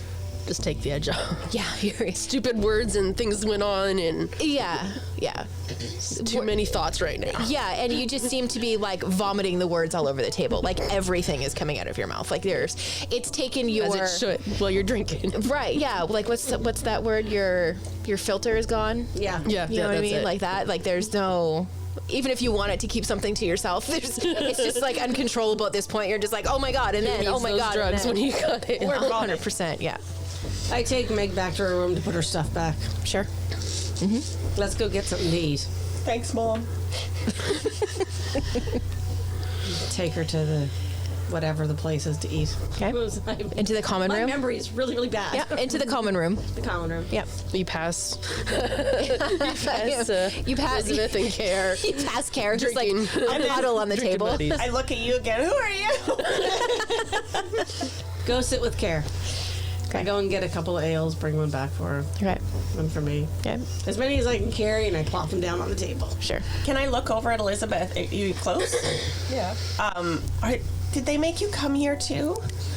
just take the edge off. you're Stupid words and things went on and yeah. too many thoughts right now. Yeah, and you just seem to be like vomiting the words all over the table. Like everything is coming out of your mouth. Like it's taken your As it should while you're drinking. right. Yeah, like what's that word? Your filter is gone. Yeah. Yeah, You know what I that's mean? it. Like that. Like there's no. Even if you wanted to keep something to yourself, it's just like uncontrollable at this point. You're just like, oh my god, and then oh my Those god, drugs and when then. you got it. We're 100%. Yeah, I take Meg back to her room to put her stuff back. sure. Let's go get something to eat. Thanks, Mom. Take her to the whatever the place is to eat. Okay. Into the common My room. memory is really, really bad. Yeah, into the common room. The common room. Yep. You pass. You pass. Elizabeth and Care. You pass care, just like Drinking. a puddle on the Drinking table. buddies. I look at you again. Who are you? Go sit with Care. I go and get a couple of ales, bring one back for her, Okay. one for me. Okay. As many as I can carry, and I plop them down on the table. Sure. Can I look over at Elizabeth? Are you close? Yeah. Did they make you come here too?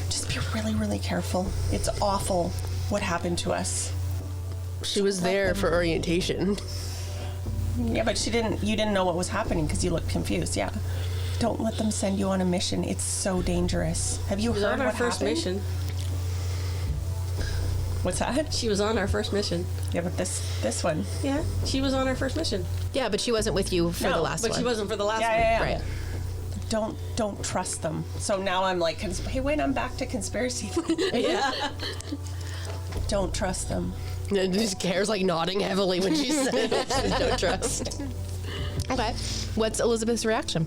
Just be really, really careful. It's awful what happened to us. She was there for orientation. Yeah, but you didn't know what was happening because you looked confused. Yeah. Don't let them send you on a mission. It's so dangerous. Have you She was heard on our what first happened? mission. What's that? She was on our first mission. Yeah, but this one. Yeah, she was on our first mission. Yeah, but she wasn't with you for No, the last But one. she wasn't for the last Yeah, one. yeah, yeah. Right. Don't trust them. So now I'm like, hey, wait, I'm back to conspiracy. Yeah. Don't trust them. And just Care's like nodding heavily when she said it. She don't trust. Okay. What's Elizabeth's reaction?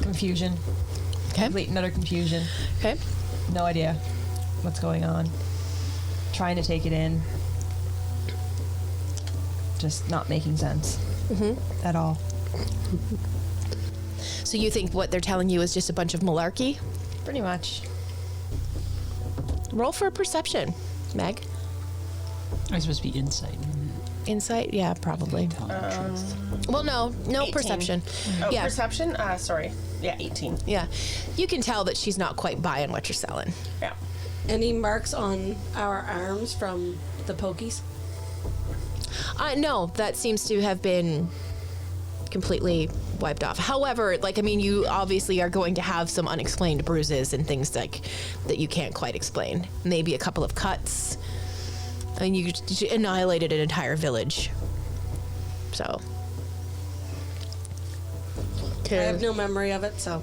Confusion. Okay. Complete and utter confusion. Okay. No idea what's going on. Trying to take it in. Just not making sense at all. So you think what they're telling you is just a bunch of malarkey? Pretty much. Roll for perception, Meg. I'm supposed to be insight. Insight? Yeah, probably. Well, no 18. perception. Oh, Yeah. perception? Sorry. Yeah, 18. Yeah. You can tell that she's not quite buying what you're selling. Yeah. Any marks on our arms from the pokies? No, that seems to have been completely wiped off. However, you obviously are going to have some unexplained bruises and things like that you can't quite explain. Maybe a couple of cuts. I mean, you annihilated an entire village. So, I Care, have no memory of it, so.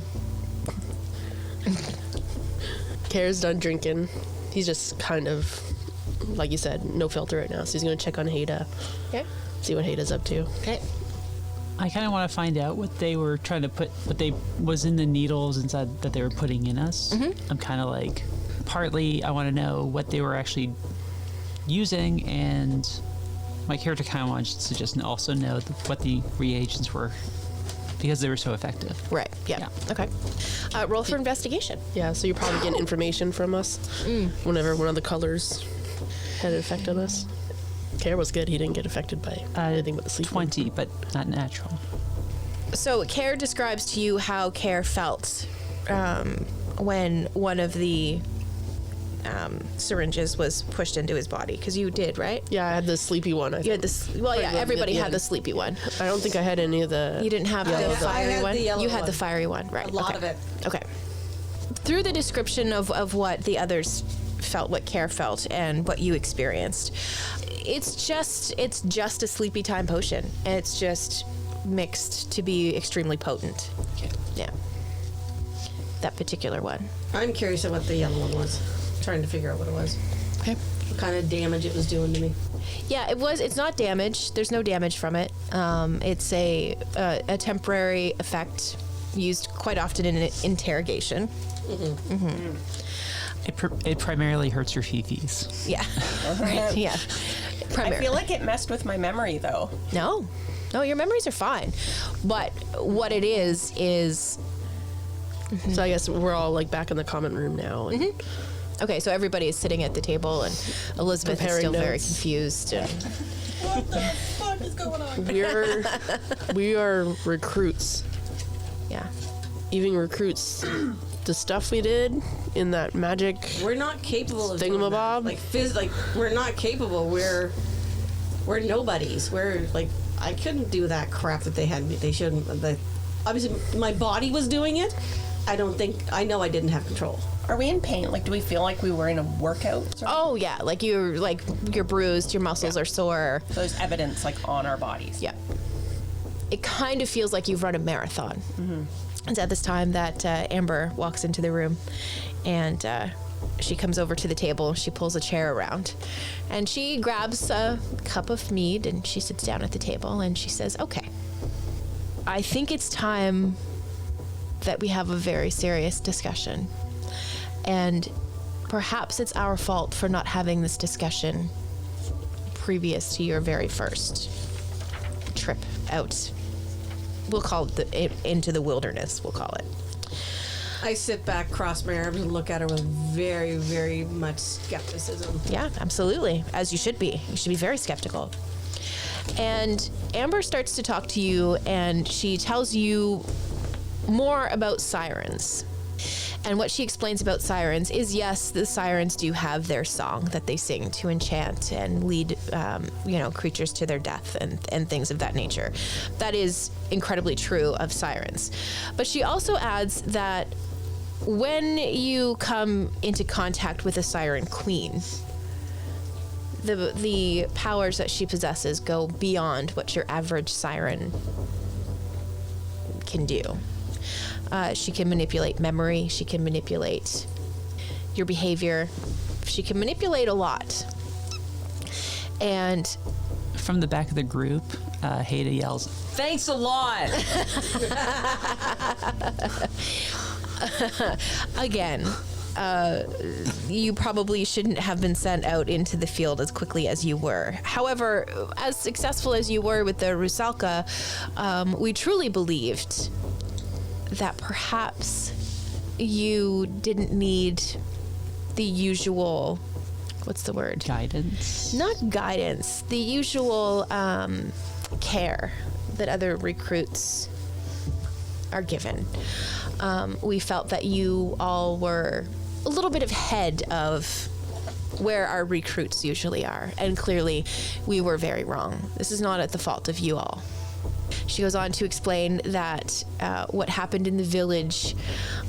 Care's done drinking. He's just kind of, like you said, no filter right now. So he's gonna check on Haida, okay. see what Haida's up to. Okay. I kind of want to find out what they were trying to put, what they was in the needles inside that they were putting in us. I'm kind of like, partly I want to know what they were actually using, and my character kind of wants to just also know what the reagents were because they were so effective. Right. Yeah. Yeah. Okay. Roll for investigation. Yeah, so you're probably getting information from us whenever one of the colors had an effect on us. Care was good. He didn't get affected by anything but the sleep. 20, but not natural. So Care describes to you how Care felt when one of the syringes was pushed into his body, because you did, right? Yeah, I had the sleepy one. You had this. Well, yeah, everybody had the sleepy one. I don't think I had any of the. You didn't have the I fiery had one. the yellow You had one. the fiery one, right? A lot okay. of it. Okay. Through the description of what the others felt, what Care felt, and what you experienced, it's just a sleepy time potion. It's just mixed to be extremely potent. Yeah. That particular one. I'm curious of what the yellow one was. Trying to figure out what it was. Okay. What kind of damage it was doing to me. Yeah, it's not damage. There's no damage from it. It's a temporary effect used quite often in interrogation. It primarily hurts your fifis. Yeah. Right. Yeah. I Primarily. feel like it messed with my memory, though. No, your memories are fine. But what it is. So I guess we're all like back in the common room now. And Okay, so everybody is sitting at the table, and Elizabeth is Comparing still very notes. confused. And What the fuck is going on? we are recruits. yeah. Even recruits. The stuff we did in that magic. We're not capable of doing that. Thingamabob? Like we're not capable. We're nobodies. We're like, I couldn't do that crap that they had. They shouldn't. Obviously, my body was doing it. I know I didn't have control. Are we in pain? Like, do we feel like we were in a workout? Oh yeah, you're bruised, your muscles are sore. So there's evidence, like, on our bodies. Yeah. It kind of feels like you've run a marathon. It's at this time that Amber walks into the room, and she comes over to the table. She pulls a chair around, and she grabs a cup of mead, and she sits down at the table, and she says, "Okay, I think it's time that we have a very serious discussion. And perhaps it's our fault for not having this discussion previous to your very first trip out. We'll call it into the wilderness, we'll call it." I sit back, cross my arms, and look at her with very, very much skepticism. Yeah, absolutely. As you should be. You should be very skeptical. And Amber starts to talk to you, and she tells you more about sirens. And what she explains about sirens is, yes, the sirens do have their song that they sing to enchant and lead, creatures to their death and things of that nature. That is incredibly true of sirens. But she also adds that when you come into contact with a siren queen, the powers that she possesses go beyond what your average siren can do. She can manipulate memory. She can manipulate your behavior. She can manipulate a lot. And From the back of the group, Haida yells, "Thanks a lot!" again, you probably shouldn't have been sent out into the field as quickly as you were. However, as successful as you were with the Rusalka, we truly believed that perhaps you didn't need the usual, what's the word? Guidance. Not guidance, the usual care that other recruits are given. We felt that you all were a little bit ahead of where our recruits usually are, and clearly we were very wrong. This is not at the fault of you all. She goes on to explain that what happened in the village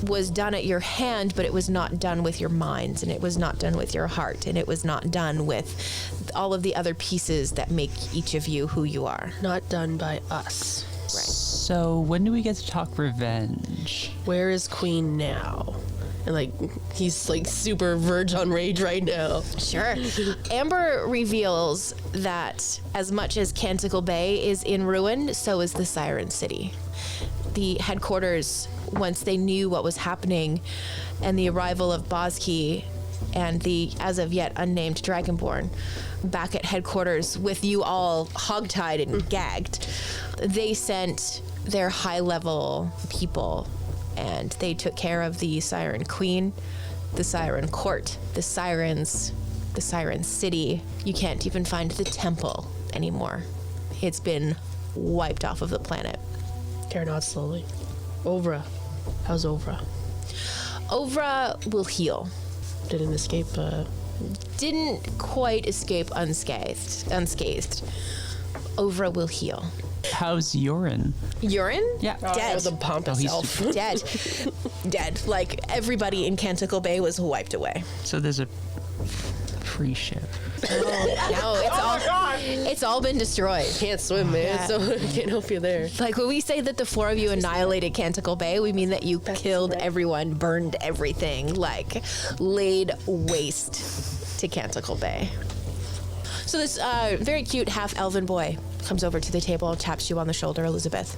was done at your hand, but it was not done with your minds, and it was not done with your heart, and it was not done with all of the other pieces that make each of you who you are. Not done by us. Right. So when do we get to talk revenge? Where is Queen now? And like, he's like super verge on rage right now. Sure. Amber reveals that as much as Canticle Bay is in ruin, so is the Siren City. The headquarters, once they knew what was happening and the arrival of Bozki and the as of yet unnamed Dragonborn back at headquarters with you all hogtied and gagged, they sent their high-level people, and they took care of the Siren Queen, the Siren Court, the Sirens, the Siren City. You can't even find the temple anymore. It's been wiped off of the planet. Care not slowly. Ovra. How's Ovra? Ovra will heal. Didn't escape. Didn't quite escape unscathed. Ovra will heal. How's Urine? Urine? Yeah. Dead. The pompous he's elf. Dead. Dead. Like, everybody in Canticle Bay was wiped away. So there's a free ship. No, it's all been destroyed. Can't swim, man, Yeah. so I can't help you there. Like, when we say that the 4 of you annihilated Canticle Bay, we mean that you killed everyone, burned everything, like, laid waste to Canticle Bay. So this very cute half-elven boy comes over to the table and taps you on the shoulder, Elizabeth.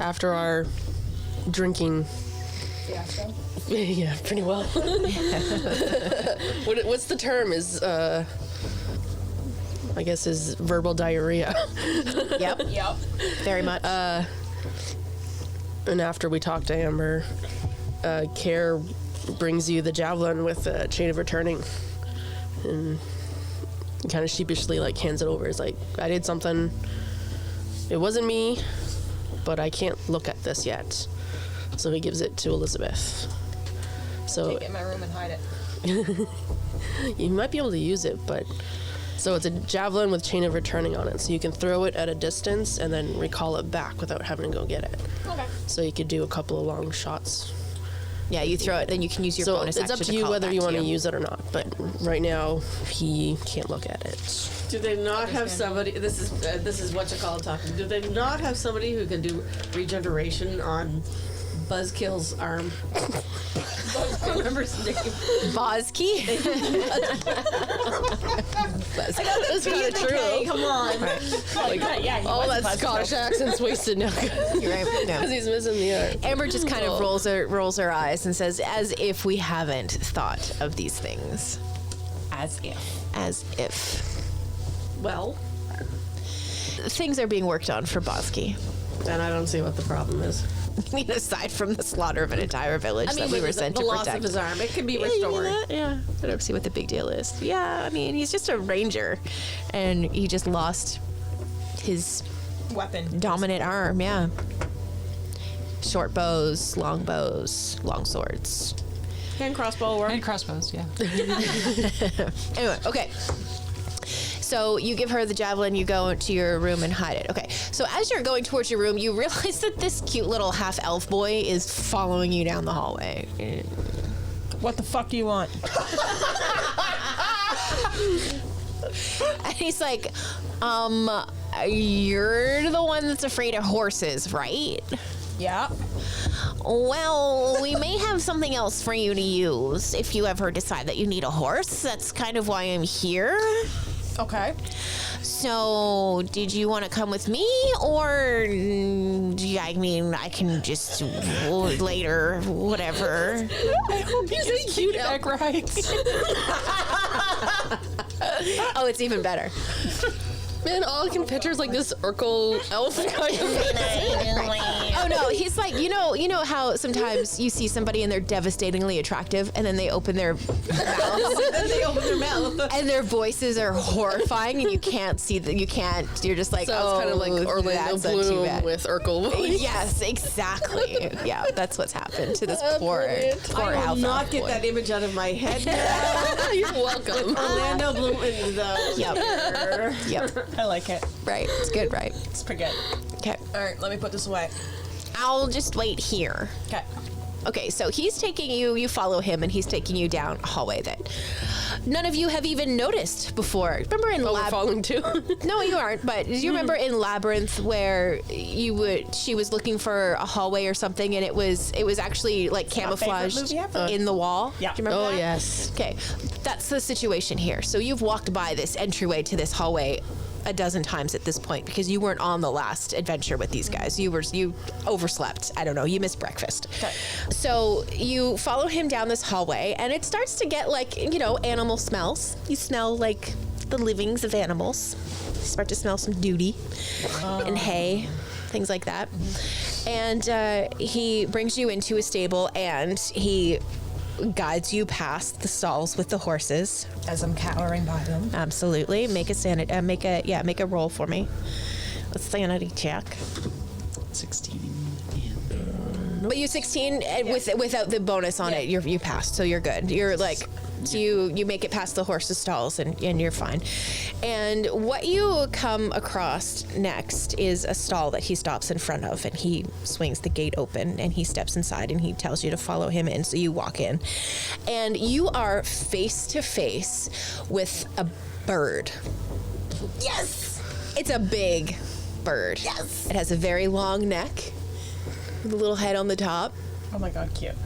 After our drinking. Yeah, pretty well. What's the term? I guess is verbal diarrhea. Yep. Very much. And after we talk to Amber, Care brings you the javelin with a chain of returning, and kind of sheepishly like hands it over. It's like, I did something. It wasn't me, but I can't look at this yet. So he gives it to Elizabeth. So Take it in my room and hide it. you might be able to use it, but so it's a javelin with chain of returning on it, so you can throw it at a distance and then recall it back without having to go get it. Okay. So you could do a couple of long shots. Yeah, you throw it, then you can use your So bonus it's up action to you call it whether back you want to you. use it or not. But right now he can't look at it. Do they not have somebody? This is what you call talking. Do they not have somebody who can do regeneration on Buzzkill's arm? I don't remember his name. Bozkey? That's kind of true. Okay, come on. Yeah, All that Scottish accent's wasted now You're right. No. because he's missing the arm. Amber just kind of rolls her eyes and says, as if we haven't thought of these things. As if. As if. Well, Things are being worked on for Bozkey. then I don't see what the problem is. I mean, aside from the slaughter of an entire village I mean, that we were the sent to loss protect. of his arm, it can be Yeah, you mean restored. that? Yeah. I don't see what the big deal is. Yeah, I mean, he's just a ranger, and he just lost his Weapon. dominant arm, yeah. Short bows, long swords. Hand crossbow work. And crossbows, yeah. Anyway, okay. So you give her the javelin, you go to your room and hide it. Okay. So as you're going towards your room, you realize that this cute little half-elf boy is following you down the hallway. What the fuck do you want? And he's like, you're the one that's afraid of horses, right? Yeah. Well, we may have something else for you to use if you ever decide that you need a horse. That's kind of why I'm here. Okay. So, did you want to come with me, or I mean, I can just later, whatever. He's a cute elf. Oh, it's even better. Man, all I can picture is like this Urkel elf kind of. Oh no, he's like, you know how sometimes you see somebody and they're devastatingly attractive, and then they open their mouths Then they open their mouth. and their voices are horrifying, and you can't see that. You're just like, So oh, it's kind of like Orlando that's not too Bloom bad. with Urkel voice. Yes, exactly. Yeah, that's what's happened to this poor I will alpha not get boy. that image out of my head now. You're welcome. Orlando Bloom and the Yep. Yep. I like it. Right. It's good, right? It's pretty good. Okay. All right, let me put this away. I'll just wait here. Okay. Okay, so he's taking you follow him, and he's taking you down a hallway that none of you have even noticed before. Remember in Oh, we're following too. No, you aren't, but do you remember in Labyrinth where she was looking for a hallway or something, and it was actually like camouflaged movie ever. in the wall? Yeah. Do you remember Oh that? yes. Okay, that's the situation here. So you've walked by this entryway to this hallway a dozen times at this point because you weren't on the last adventure with these guys. You overslept. I don't know. You missed breakfast. Okay. So you follow him down this hallway, and it starts to get like, animal smells. You smell like the livings of animals. You start to smell some duty and hay, things like that. And he brings you into a stable, and he guides you past the stalls with the horses. As I'm cowering by them. Absolutely. Make a roll for me. A sanity check. 16. But you 16 without the bonus on it. You passed, so you're good. You're like, so you make it past the horses' stalls and you're fine. And what you come across next is a stall that he stops in front of, and he swings the gate open and he steps inside and he tells you to follow him in. So you walk in, and you are face to face with a bird. Yes, it's a big bird. Yes, it has a very long neck. The little head on the top. Oh my god, cute.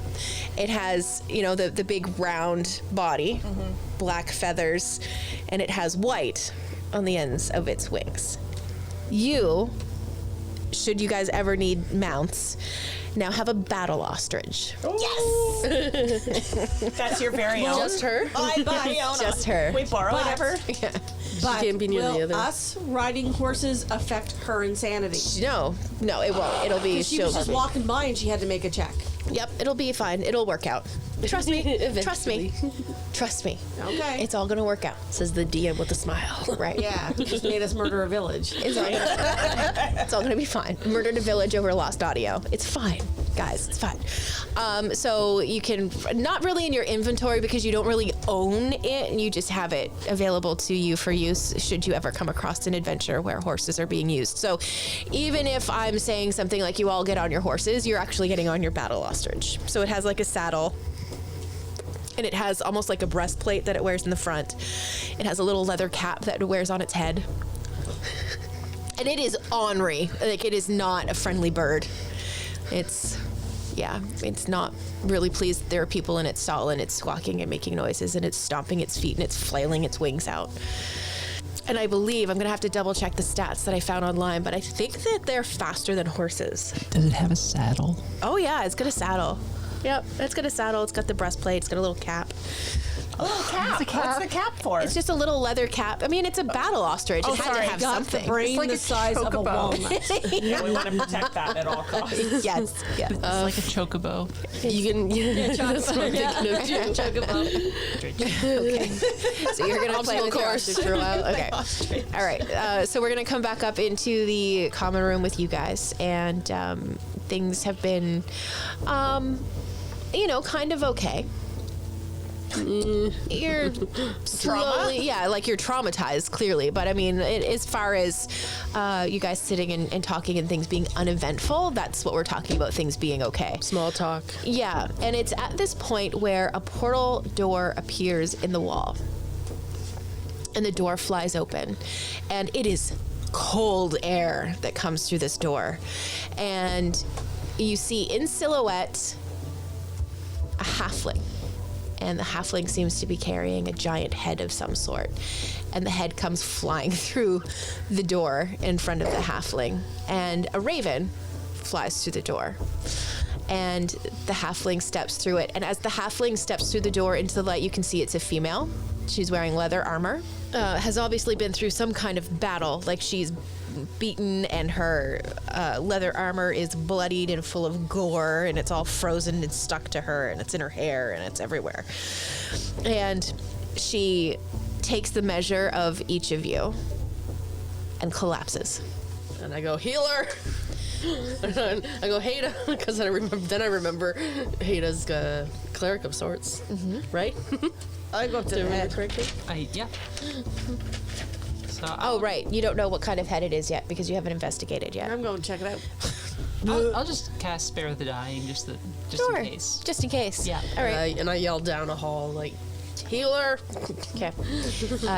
It has, the big round body, black feathers, and it has white on the ends of its wings. You, should you guys ever need mounts, now have a battle ostrich. Yes! That's your very own. Just her? I buy own. Just her. We borrow whatever. Yeah. But can't be near the will other. us riding horses affect her insanity? No, it won't. It'll be. She was just walking by and she had to make a check. Yep, it'll be fine. It'll work out. Trust me. Trust me. Trust me. Okay. It's all gonna work out. Says the DM with a smile. Right. Yeah, who just made us murder a village. It's all gonna be fine. Murdered a village over lost audio. It's fine, guys. It's fine. So you can not really in your inventory because you don't really own it, and you just have it available to you for use should you ever come across an adventure where horses are being used. So even if I'm saying something like you all get on your horses, you're actually getting on your battle ostrich. So it has like a saddle. And it has almost like a breastplate that it wears in the front. It has a little leather cap that it wears on its head. And it is ornery. Like, it is not a friendly bird. It's not really pleased. There are people in its stall, and it's squawking and making noises, and it's stomping its feet, and it's flailing its wings out. And I believe, I'm going to have to double check the stats that I found online, but I think that they're faster than horses. Does it have a saddle? Oh, yeah, it's got a saddle. Yep, it's got a saddle. It's got the breastplate. It's got a little cap. A little cap. What's the cap for? It's just a little leather cap. I mean, it's a battle ostrich. It had to have Got something. the brain like the a size of a chocobo. walnut. Yeah, we want to protect that at all costs. Yes. It's like a chocobo. You can. That's what I'm thinking of too. Okay. So you're gonna play with your ostrich for a while. Okay. All right. So we're gonna come back up into the common room with you guys, and things have been, kind of okay. You're slowly, like you're traumatized, clearly. But I mean, as far as you guys sitting and talking and things being uneventful, that's what we're talking about, things being okay. Small talk. Yeah, and it's at this point where a portal door appears in the wall. And the door flies open. And it is cold air that comes through this door. And you see in silhouette a halfling. And the halfling seems to be carrying a giant head of some sort. And the head comes flying through the door in front of the halfling. And a raven flies through the door. And the halfling steps through it. And as the halfling steps through the door into the light, you can see it's a female. She's wearing leather armor. Has obviously been through some kind of battle. Like, she's beaten, and her leather armor is bloodied and full of gore, and it's all frozen and stuck to her, and it's in her hair, and it's everywhere. And she takes the measure of each of you and collapses. And I go, healer. I go, Haida, because I remember Haida's cleric of sorts, right? I go up to Did I the remember head. correctly? Yeah. So Oh, right. You don't know what kind of head it is yet because you haven't investigated yet. I'm going to check it out. I'll just cast Spare the Dying just Sure. in case. Just in case. Yeah. All right. And I yelled down a hall, like, healer. Okay.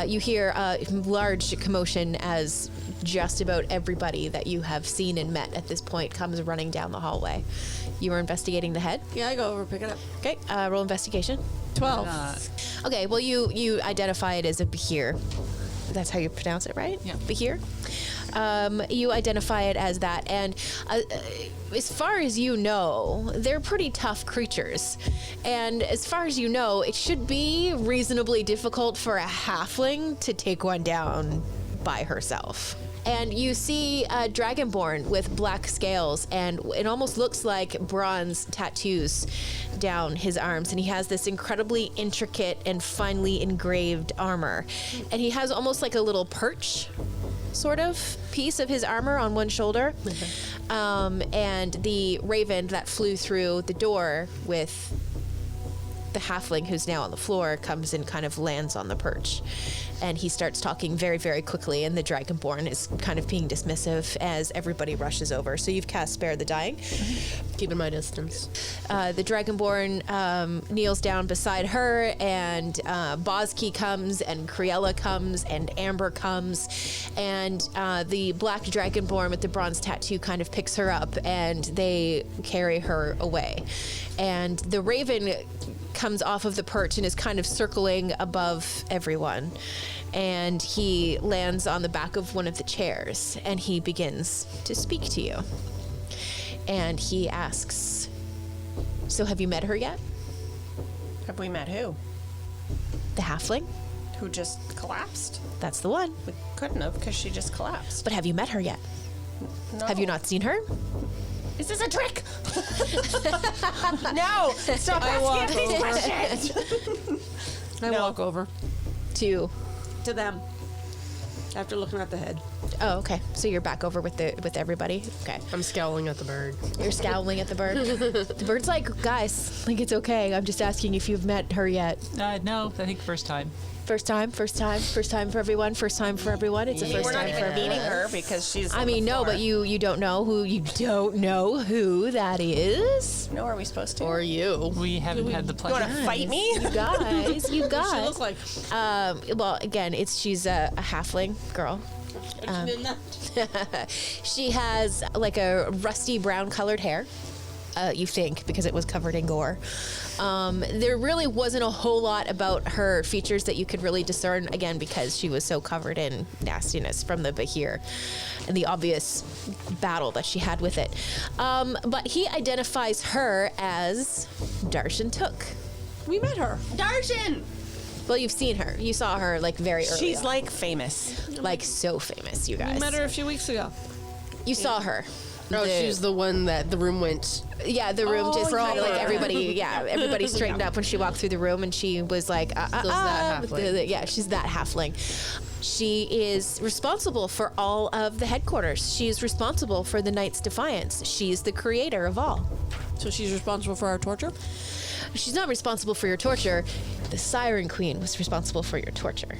You hear a large commotion as just about everybody that you have seen and met at this point comes running down the hallway. You were investigating the head. Yeah, I go over, pick it up. Okay. Roll investigation. 12. Okay. Well, you identify it as a behir. That's how you pronounce it, right? Yeah. Behir. You identify it as that, and as far as you know, they're pretty tough creatures. And as far as you know, it should be reasonably difficult for a halfling to take one down by herself. And you see a dragonborn with black scales, and it almost looks like bronze tattoos down his arms. And he has this incredibly intricate and finely engraved armor. And he has almost like a little perch sort of piece of his armor on one shoulder. And the raven that flew through the door with the halfling who's now on the floor comes and kind of lands on the perch. And he starts talking very, very quickly, and the dragonborn is kind of being dismissive as everybody rushes over. So you've cast Spare the Dying. Keeping my distance. The dragonborn kneels down beside her, and Bozki comes, and Criella comes, and Amber comes, and the black dragonborn with the bronze tattoo kind of picks her up, and they carry her away. And the raven comes off of the perch and is kind of circling above everyone. And he lands on the back of one of the chairs, and he begins to speak to you. And he asks, so have you met her yet? Have we met who? The halfling? Who just collapsed? That's the one. We couldn't have, because she just collapsed. But have you met her yet? No. Have you not seen her? Is this a trick? No! Stop asking these questions! I walk over To to them after looking at the head. Oh, okay. So you're back over with everybody. Okay. I'm scowling at the bird. You're scowling at the bird. The bird's like, guys, like it's okay. I'm just asking if you've met her yet. No, I think first time. First time for everyone. First time for everyone. It's a first We're not time for even everyone. meeting her because she's. I on mean, the no, floor. but you don't know who that is. No, are we supposed to? Or you. We haven't had the you pleasure. want to fight me? You guys. She looks like Well, again, she's a halfling girl. She has like a rusty brown colored hair. You think, because it was covered in gore. There really wasn't a whole lot about her features that you could really discern, again, because she was so covered in nastiness from the Bahir and the obvious battle that she had with it. But he identifies her as Darshan Took. we met her. Darshan! Well, you've seen her. You saw her like very early. She's on. like famous. like so famous, you guys. We met her a few weeks ago. You saw her. Oh, she's the one that the room went. Yeah, the room just kind of like yeah. everybody straightened up when she walked through the room, and she was like, that halfling. yeah, she's that halfling. She is responsible for all of the headquarters. She is responsible for the Knights Defiance. She's the creator of all. So she's responsible for our torture? She's not responsible for your torture. The Siren Queen was responsible for your torture.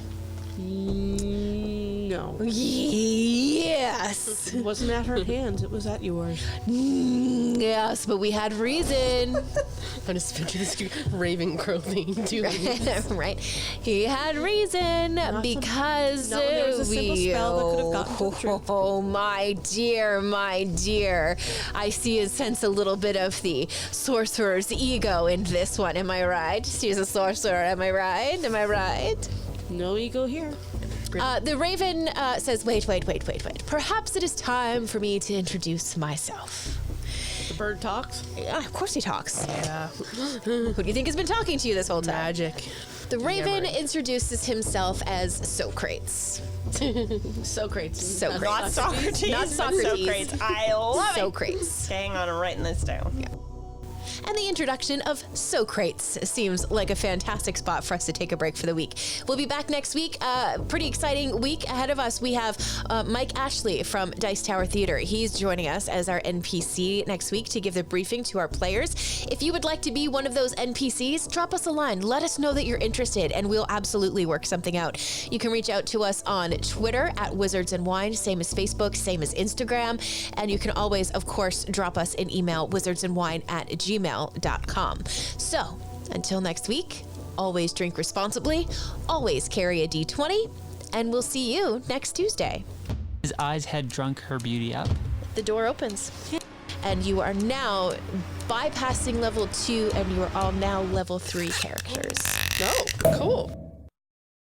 No. Yes. It wasn't at her hands, it was at yours. Yes, but we had reason. I just picture this Ravencrow thing doing. Right. He had reason because no, there was a simple spell that could have gotten to the truth. Oh, my dear. I see and sense a little bit of the sorcerer's ego in this one. Am I right? She's a sorcerer. Am I right? No ego here. The Raven says, wait. Perhaps it is time for me to introduce myself. The bird talks. Yeah, of course he talks. Yeah. Who do you think has been talking to you this whole time? Magic. The Raven introduces himself as Socrates. Socrates. Not Socrates. Not Socrates. Socrates. I love it. Socrates. Hang on, I'm writing this down. And the introduction of Socrates seems like a fantastic spot for us to take a break for the week. We'll be back next week. Pretty exciting week ahead of us. We have Mike Ashley from Dice Tower Theater. He's joining us as our NPC next week to give the briefing to our players. If you would like to be one of those NPCs, drop us a line. Let us know that you're interested, and we'll absolutely work something out. You can reach out to us on Twitter at Wizards and Wine, same as Facebook, same as Instagram. And you can always, of course, drop us an email, wizardsandwine@gmail.com. So, until next week, always drink responsibly, always carry a D20, and we'll see you next Tuesday. His eyes had drunk her beauty up. The door opens, and you are now bypassing level 2, and you are all now level 3 characters. Oh, cool.